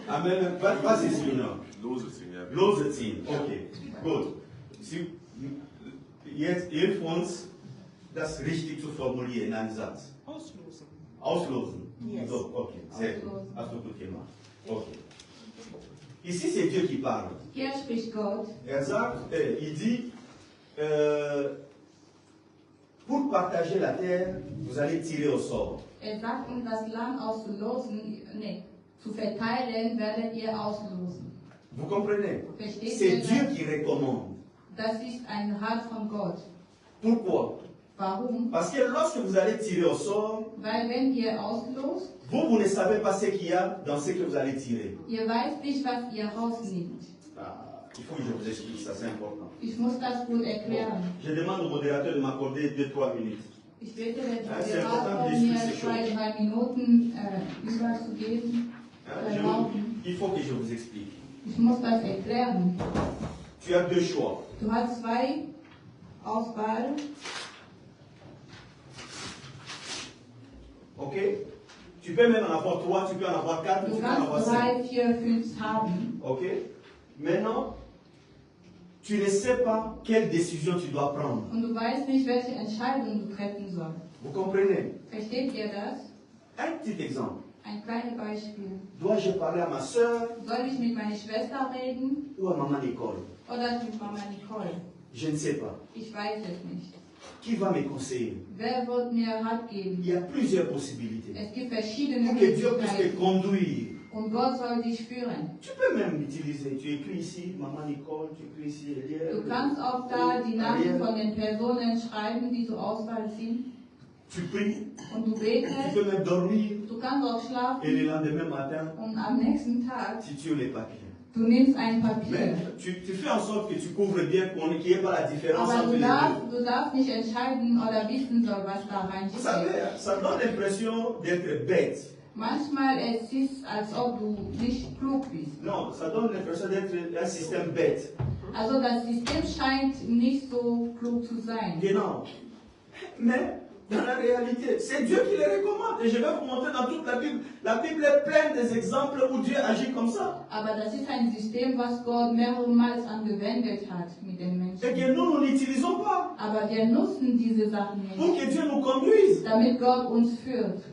Amen. Was ist genau? Lose ziehen. Okay. Gut. Jetzt hilft uns, das richtig zu formulieren in einem Satz. Auslosen. Auslosen. Yes. So, ok, c'est hast du gut gemacht. Ok. Ici, c'est Dieu qui parle. Hier spricht Gott. Sagt, il dit, pour partager la terre, vous allez tirer au sort. Sagt, das Land zu verteilen, werdet ihr auslosen. Vous comprenez? Versteht C'est ihr Dieu das? qui recommande. Das ist ein Rat von Gott. Pourquoi? Warum? Parce que lorsque vous allez tirer au sort, Weil wenn ihr auslost, vous ne savez pas ce qu'il y a dans ce que vous allez tirer. ihr weißt nicht, was ihr rausnimmt. Il faut que je vous explique ça, c'est important. Ich muss das gut erklären. Je demande au modérateur de m'accorder 2-3 minutes. Ich bitte den c'est important Moderator, de mir discuter 2-3 Minuten überzugeben. Il faut que je vous explique. Ich muss das erklären. Tu as deux choix. Du hast 2 Auswahlen. Ok? Tu peux même en avoir 3, tu peux en avoir 4, tu Du peux en avoir kannst 5. 3, 4, 5 haben. Ok? Maintenant, tu ne sais pas quelle décision tu dois prendre. Und du weißt nicht, welche Entscheidung du treffen sollst. Vous comprenez? Versteht ihr das? Un petit exemple. Ein kleines Beispiel. Dois-je parler à ma soeur Soll ich mit meiner Schwester reden ou à maman Nicole? oder mit Mama Nicole? Je ne sais pas. Ich weiß es nicht. Qui va me conseiller? Wer wird mir Rat geben? Il y a plusieurs possibilités. Es gibt verschiedene Pour que Dieu puisse te Möglichkeiten. conduire. Und Gott soll dich führen. Tu peux même utiliser, tu écris ici, maman Nicole, tu écris ici, Eliel. Du kannst auch da die Namen von den Personen schreiben, die zur Auswahl sind. Tu pries, Und du tu betest. peux même dormir Du kannst auch et schlafen. le lendemain matin, Und am nächsten Tag, tu tues les papiers. du nimmst ein Papier. Mais tu fais en sorte que tu couvres bien pour qu'il n'y ait pas la différence Aber entre les deux. du darfst nicht entscheiden oder wissen soll, was da Vous reinsteht. savez, ça donne l'impression d'être bête. Manchmal es ist, als ob du nicht klug bist. Non, ça donne l'impression d'être un système bête. Also das System scheint nicht so klug zu sein. Genau. Mais dans la réalité, c'est Dieu qui les recommande. Et je vais vous montrer dans toute la Bible. La Bible est pleine des exemples où Dieu agit comme ça. Aber das ist ein System, was Gott mehrmals angewendet hat mit den Et Menschen. que nous n'utilisons pas. Aber wir nutzen diese Sachen Pour nicht, que Dieu nous conduise. damit Gott uns führt.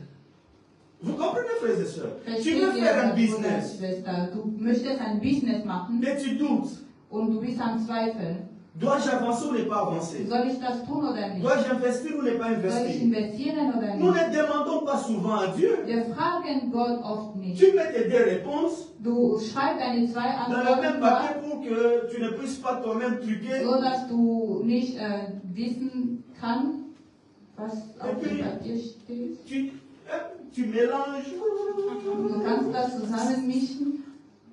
Vous comprenez, frères et sœurs? Tu Versteht veux ihr, faire un Bruder, business, Schwester? Du möchtest ein Business machen mais tu doutes. und du bist am Zweifeln. Dois-je avancer ou ne pas avancer? Soll ich das tun oder nicht? Dois-je investir ou ne pas Soll ich investir? investieren oder Nous nicht? ne demandons pas souvent à Dieu. Wir fragen Gott oft nicht. Tu mets tes deux réponses Du schreibst deine zwei dans le même Antworten papier ab, pour que tu ne puisses pas toi-même truquer. so dass du nicht wissen kannst, was auf dem Papier steht. Tu mélanges. Du kannst das zusammenmischen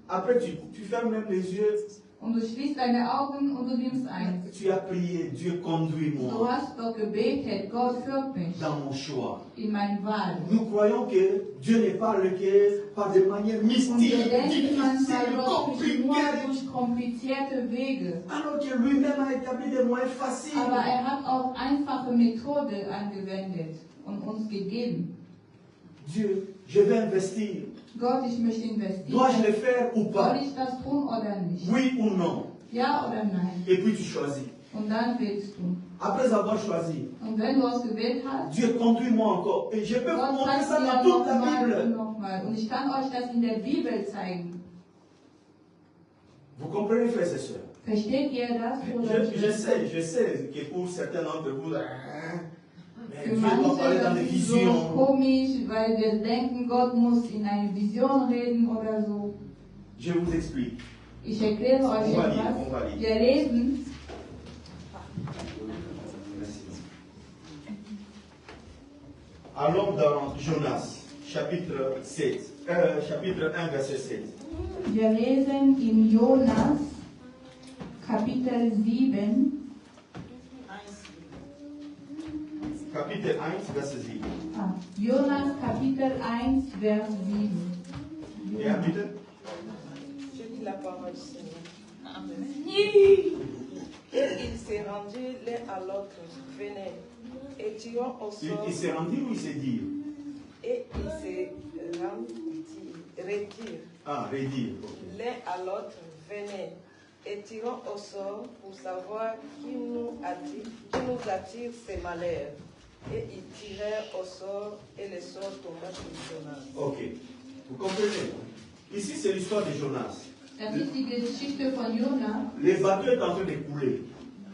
Après, tu fermes même les yeux. und du schließt deine Augen und du nimmst eins. Tu as prié, Dieu Du conduis-moi hast doch gebetet, Gott führt mich dans mon choix. in mein Wahl. Nous croyons que Dieu ne parle que par des manières Und wir mystiques, denken manchmal, difficiles, Gott spricht nur compliquées, durch komplizierte Wege. alors que lui-même a établi des moyens faciles. Aber er hat auch einfache Methode angewendet und uns gegeben. Dieu, je vais investir. Gott, ich möchte Dois-je le investieren. faire ou Soll pas? ich das tun oder nicht? Oui ou non? Ja oder nein? Et puis tu choisis. Und dann wählst du. Après avoir choisi, Und wenn du ausgewählt hast, Dieu conduis-moi encore. Et je peux vous Gott montrer zeigt ça dir dans toute la nochmal und Bible. nochmal. Und ich kann euch das in der Bibel zeigen. Vous comprenez, frères et sœurs? Versteht ihr das? Oder Je sais que pour certains d'entre vous, mais Für Dieu doit parler manche dans das des ist so visions. komisch, weil wir denken, Gott muss in einer Vision reden oder so. Je vous explique. Ich erkläre euch On va lire, etwas. on va lire. Wir lesen Merci. Allons dans Jonas, chapitre 1, verset 7. Wir lesen in Jonas, Kapitel 7, Chapitre 1, verset 7. Jonas, Kapitel 1, Vers 7. Ja, bitte. Je lis la parole du Seigneur. Amen. Et ils s'est rendu l'un à l'autre, venez, et tirant au sort, Il s'est rendu ou il s'est dit? et ils s'est retirent Ah, redire. ok. l'un à l'autre, venez, et tirant au sort pour savoir qui nous attire ces malheurs. Et ils tirèrent au sort, et le sort tomba sur Jonas. Ok. Vous comprenez? Ici, c'est l'histoire de Jonas. Das ist die Geschichte von Jonas. Le bateau est en train de couler.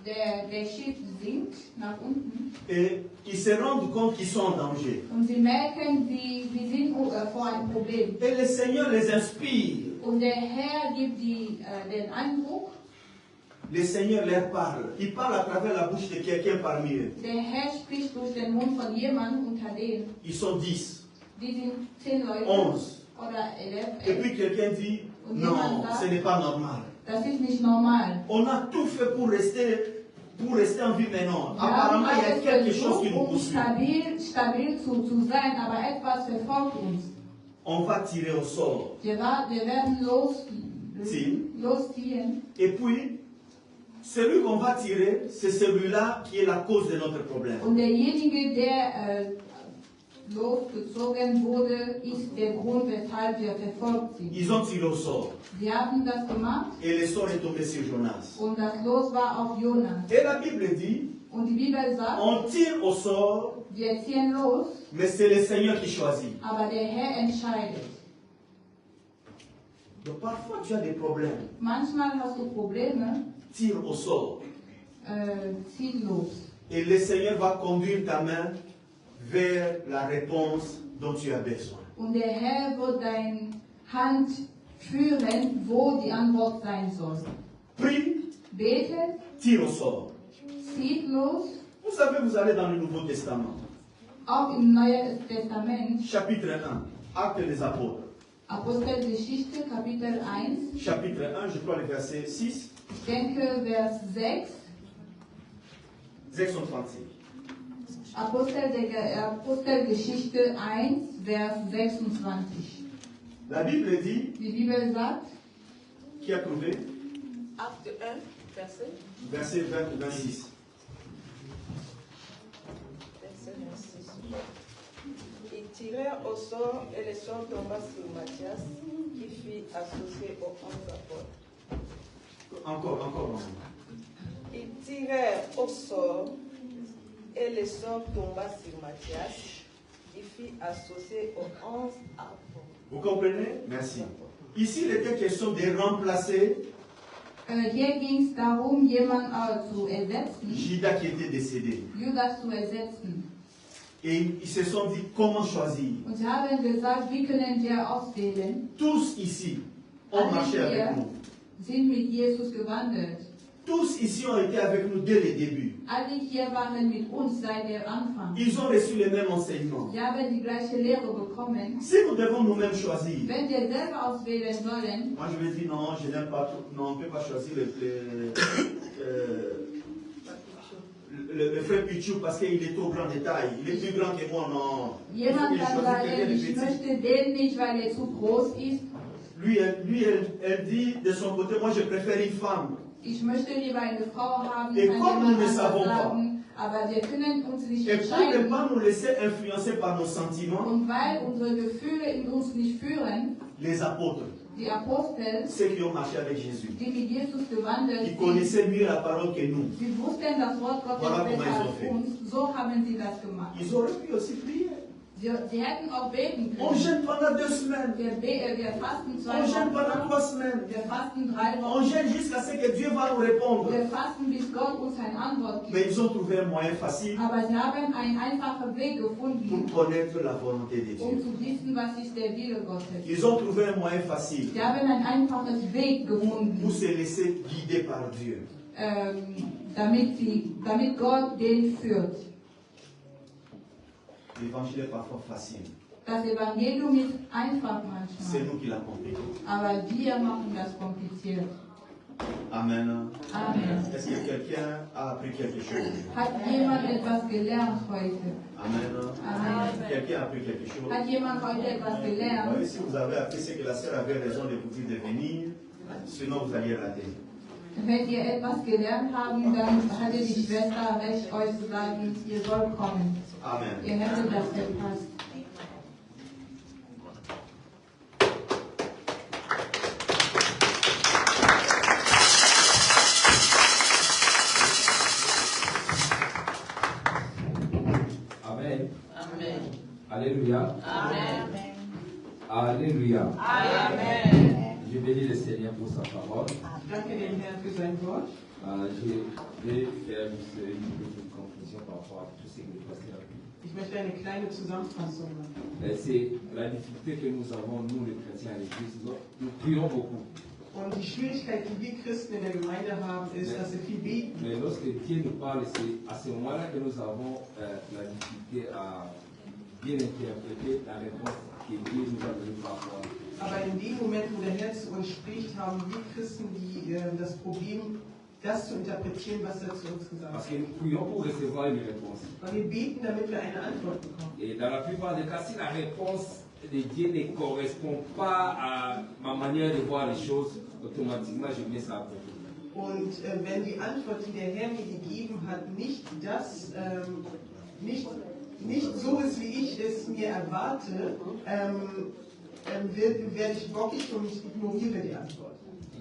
Der Schiff sinkt nach unten Et ils se rendent compte qu'ils sont en danger. und sie merken, sie sind vor einem Problem. Et le Seigneur les inspire. Und der Herr gibt den Eindruck, Le Seigneur leur parle. Il parle à travers la bouche de quelqu'un parmi eux. der Herr spricht durch den Mund von jemandem unter denen. Ils sont 10, Die sind 10 Leute 11. oder Et 11. puis quelqu'un dit, Und non, jemand sagt, ce n'est pas normal. das ist nicht normal. On a tout fait pour rester en vie maintenant. Wir haben Apparemment, il y a alles quelque chose versucht, qui nous um poursuit. stabil zu sein, aber etwas verfolgt uns. On va tirer au sort. Wir werden losziehen. Et puis, celui qu'on va tirer, c'est celui-là qui est la cause de notre problème. Und derjenige, der losgezogen wurde, ist der Grund, weshalb wir verfolgt sind. Ils ont tiré au sort. Sie haben das gemacht Et le sort est tombé sur Jonas. und das Los war auf Jonas. Et la Bible dit, Und die Bibel sagt, on tire au sort, wir ziehen los, mais c'est le Seigneur qui choisit. aber der Herr entscheidet. Donc parfois tu as des problèmes. Manchmal hast du Probleme, Tire au sort. zieh los. Et le Seigneur va conduire ta main vers la réponse dont tu as besoin. Und der Herr wird deine Hand führen, wo die Antwort sein soll. Prie, Betet, tire au sort. zieht los, Vous savez, vous allez dans le Nouveau Testament, auch im Neuen Testament, chapitre 1, Actes des Apôtres. Apostelgeschichte, Kapitel 1, Chapitre 1, je crois le verset 6, ich denke Vers 6, 636. Apostelgeschichte 1, Vers 26. La Bible dit, Die Bibel sagt, qui a trouvé? Acte 1, verset. Verset 26. Verset 26. Ils tirèrent au sort et le sort tomba sur Matthias, qui fut associé aux 11 apôtres. Encore. Ils tirèrent au sort et le sort tomba sur Matthias, qui fut associé aux 11 apôtres. Vous comprenez? Merci. Ici, il était question de remplacer hier ging es darum, jemanden zu ersetzen, Judas qui était décédé. Judas zu ersetzen. Et ils se sont dit comment choisir. Und sie haben gesagt, wie können wir auswählen? Tous ici ont marché Alle avec hier nous. sind mit Jesus gewandelt. Tous ici ont été avec nous dès le début. Alle hier waren mit uns seit der Anfang. Ils ont reçu les mêmes enseignements. Sie haben die gleiche Lehre bekommen. Si nous devons nous-mêmes choisir, Wenn wir selber auswählen sollen, moi je vais dire non, je n'aime pas tout. Non, on ne peut pas choisir le frère Pichou parce qu'il est trop grand de taille. Il est plus grand que moi, non. Il faut jemand que je kann choisisse quelqu'un sagen, de ich petit. möchte den nicht, weil er zu groß ist. Lui, elle dit de son côté, moi je préfère une femme. Ich möchte lieber eine Frau haben, Et kann comme nous jemand ne anders savons pas, sagen. Aber wir können uns nicht et pour ne entscheiden. pas nous laisser influencer par nos sentiments, Und weil unsere Gefühle in uns nicht führen, les apôtres, die Apostel, ceux qui ont marché avec Jésus, die mit Jesus gewandelt ils sind, connaissaient mieux la parole que nous. sie wussten das Wort Gottes Voilà comment besser ils ont als fait. uns. So haben sie das gemacht. Ils auraient pu aussi prier. Sie hätten auch beten On können. gêne pendant 2 semaines. Wir fasten 2 On gêne pendant Wochen. 3 semaines. Wir fasten 3 On Wochen. gêne jusqu'à ce que Dieu va nous répondre. Wir fasten, bis Gott uns eine Antwort Mais gibt. ils ont trouvé un moyen facile Aber sie haben einen einfachen Weg gefunden, pour connaître la volonté de Dieu. zu wissen, was ist der Wille Gottes. Ils ont trouvé un moyen facile Sie haben ein einfaches Weg pour gefunden, se laisser guider par Dieu. damit Gott den führt. L'évangile est parfois facile. Das Evangelium ist einfach C'est manchmal, nous qui l'avons compris. aber wir machen das kompliziert. Amen. Amen. Est-ce que quelqu'un a appris quelque chose? Hat jemand etwas gelernt heute? Amen. Amen. Quelqu'un a appris quelque chose? Hat jemand heute etwas gelernt? Oui, si vous avez appris, c'est que la sœur avait raison de vous dire de venir, sinon vous alliez rater. Wenn ihr etwas gelernt habt, dann hatte die Schwester recht, euch zu sagen, ihr sollt kommen. Amen. Ihr hättet das verpasst. Amen. Amen. Alléluia. Amen. Alléluia. Amen. Je bénis le Seigneur pour sa parole. Danke dem Herrn für sein Wort. Je vais faire une petite conclusion par rapport à tout ce que le pasteur a dit. Ich möchte eine kleine Zusammenfassung machen. C'est la difficulté que nous avons, nous les chrétiens à l'église. Nous prions beaucoup. Und die Schwierigkeit, die wir Christen in der Gemeinde haben, ist, dass wir viel beten. Mais lorsque Dieu nous parle, c'est à ce moment-là que nous avons la difficulté à bien interpréter la réponse que Dieu nous a donnée par rapport à nous. Aber in dem Moment, wo der Herr zu uns spricht, haben wir Christen das Problem, das zu interpretieren, was er zu uns gesagt Parce hat. que nous prions pour recevoir une réponse. Weil wir beten, damit wir eine Antwort bekommen. Et dans la plupart des cas, si la réponse de Dieu ne correspond pas à ma manière de voir les choses, automatiquement je mets ça à côté. Und wenn die Antwort, die der Herr mir gegeben hat, nicht nicht so ist, wie ich es mir erwarte, werde ich bockig und ignoriere die Antwort.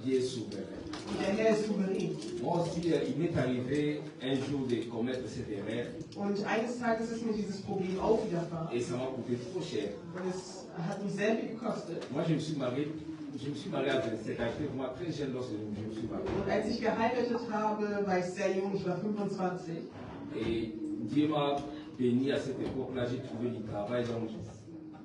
Dieu est souverain. Und der Herr ist souverän. Moi aussi, il m'est arrivé un jour de commettre cette erreur Und eines Tages ist mir dieses Problem auch widerfahren. et ça m'a coûté trop cher. Und es hat mich sehr viel gekostet. Moi, je me suis marié à 27 ans. J'étais vraiment très jeune lorsque je me suis marié. Und als ich geheiratet habe, war ich sehr jung, ich war 25. Et Dieu m'a béni à cette époque-là, j'ai trouvé du travail. Donc,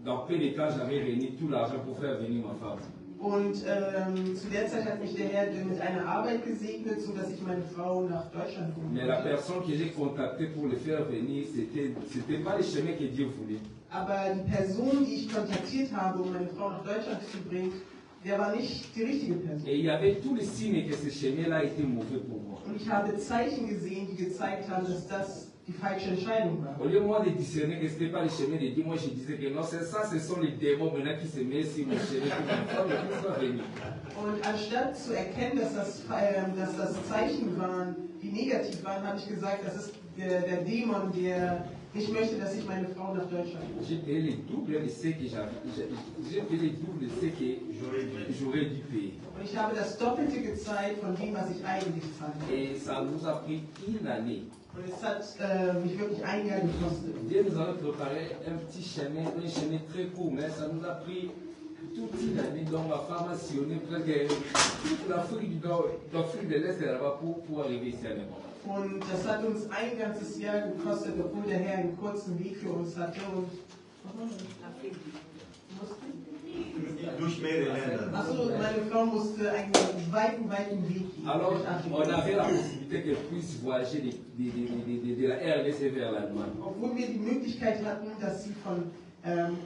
dans peu de temps, j'avais réuni tout l'argent pour faire venir ma femme. Und zu der Zeit hat mich der Herr mit einer Arbeit gesegnet, sodass ich meine Frau nach Deutschland bringen Mais la konnte. personne que j'ai contactée pour le faire venir, c'était pas le chemin que Dieu voulait. Aber die Person, die ich kontaktiert habe, um meine Frau nach Deutschland zu bringen, der war nicht die richtige Person. Et il y avait tous les signes que ce chemin-là était mauvais pour moi. Und ich habe Zeichen gesehen, die gezeigt haben, dass das die falsche Entscheidung war. Au lieu moi de discerner que ce n'était pas le chemin de Dieu, moi je disais que non, c'est ça, ce sont les démons maintenant qui se mettent sur mon chemin pour ma femme et qui soit venue. Und anstatt zu erkennen, dass das Zeichen waren, die negativ waren, habe ich gesagt, das ist der Dämon, der nicht möchte, dass ich meine Frau nach Deutschland bringe. J'ai payé le double de ce que j'aurais dû payer. Und ich habe das Doppelte gezahlt von dem, was ich eigentlich zahle. Et ça nous a pris une année. Und es hat mich wirklich ein Jahr gekostet. Dieu nous avait préparé un petit chemin, un chemin très court, mais ça nous a pris toute une année. Donc ma femme a sillonné presque toute l'Afrique de l'Est là-bas pour arriver ici à Néron. Und das hat uns ein ganzes Jahr gekostet, obwohl der Herr einen kurzen Weg für uns hatte. Und Durch mehrere Länder. achso, meine Frau musste einen weiten Weg gehen. Alors, on avait la possibilité qu'elle puisse voyager de la RDC vers l'Allemagne. Obwohl wir die Möglichkeit hatten, dass sie von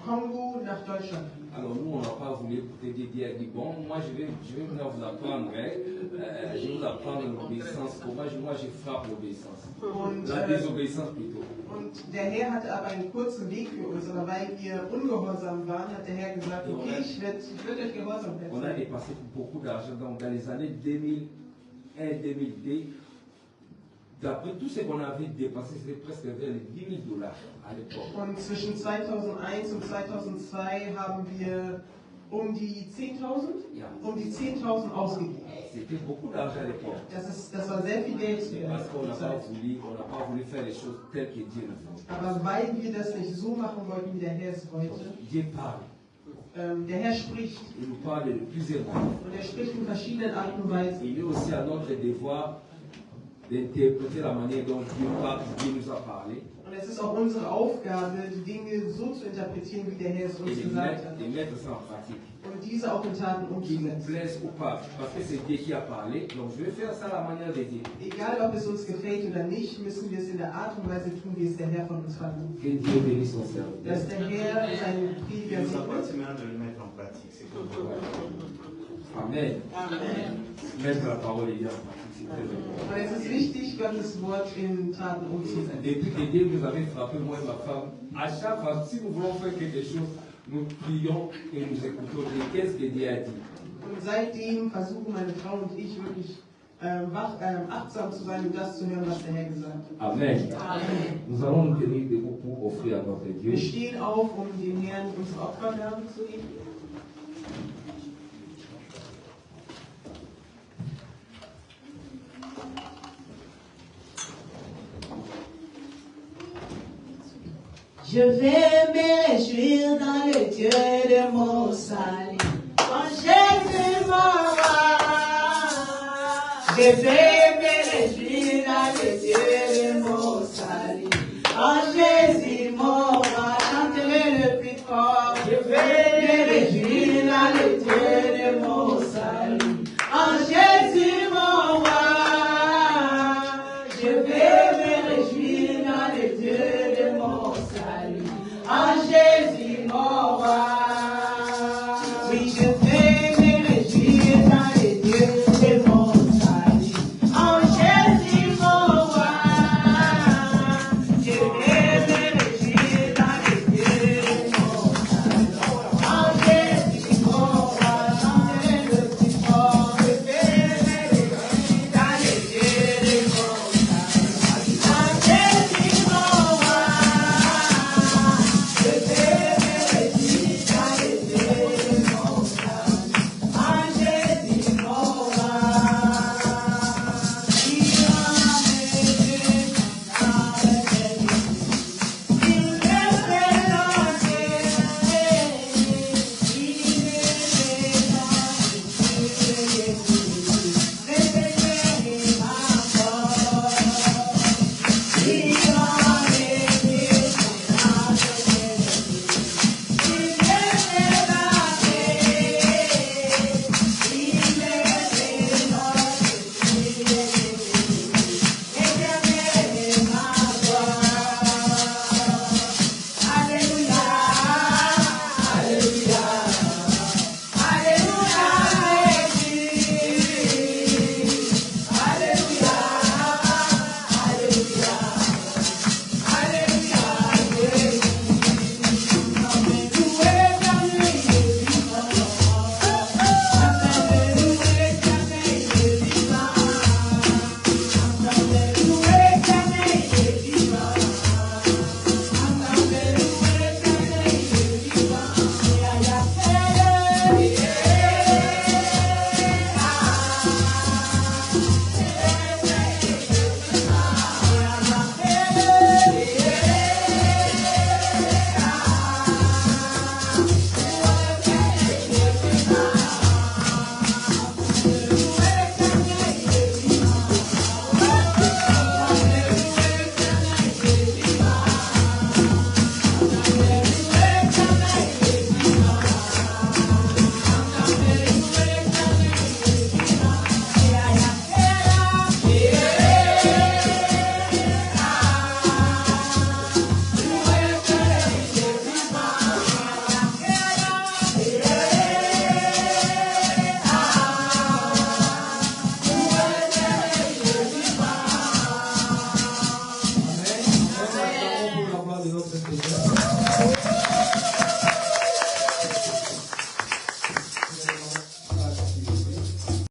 Kongo nach Deutschland fliegen. Alors nous, on n'a pas voulu écouter Dieu a dit, bon, moi je vais venir vous apprendre, je vais vous apprendre l'obéissance. Moi je frappe l'obéissance. La désobéissance plutôt. Und der Herr hatte aber einen kurzen Weg für uns, aber weil wir ungehorsam waren, hat der Herr gesagt, okay, ich werd euch gehorsam On a werden. dépassé beaucoup d'argent donc dans les années 2001-2002. D'après tout ce qu'on avait dépassé, c'était presque vers les $10 000 à l'époque. Und zwischen 2001 und 2002 haben wir um die 10.000 ausgegeben. C'était beaucoup d'argent à l'époque. Das war sehr viel Geld. Parce qu'on n'a pas voulu faire les choses telles que Dieu le fait. Aber weil wir das nicht so machen wollten, wie der Herr es wollte, Dieu parle. der Herr spricht. Il nous parle de plusieurs mots. Und er spricht in verschiedenen Arten und Weisen. Il est aussi à notre devoir d'interpréter la manière dont Dieu nous a parlé. Und es ist auch unsere Aufgabe, die Dinge so zu interpretieren, wie der Herr es uns gesagt hat. Et mettre ça en pratique. Und diese auch in Taten Qu'il nous umzusetzen. plaise ou pas. Parce que c'est Dieu qui a parlé. Donc je vais faire ça à la manière de Dieu. Egal, ob es uns gefällt oder nicht, müssen wir es in der Art und Weise tun, wie es der Herr von uns verlangt. Que Dieu bénisse son serviteur. Dass der Herr seinen Prediger Il nous appartient segnet. maintenant de le mettre en pratique. C'est comme ça. Amen. Amen. Mettre la parole de Dieu en pratique. C'est très important. Und es ist wichtig, Gottes Wort in Taten umzusetzen. Depuis que Dieu nous avait frappé, moi et ma femme, à chaque fois, si nous voulons faire quelque chose, nous prions et nous écoutons. Et qu'est-ce que Dieu a dit? Und seitdem versuchen meine Frau und ich wirklich achtsam zu sein und das zu hören, was der Herr gesagt hat. Amen. Amen. Nous allons nous tenir debout pour offrir à notre Dieu. Wir stehen auf, um dem Herrn unsere Opfergaben zu geben. Je vais me réjouir dans le Dieu de mon salut. Quand Jésus m'en va, je vais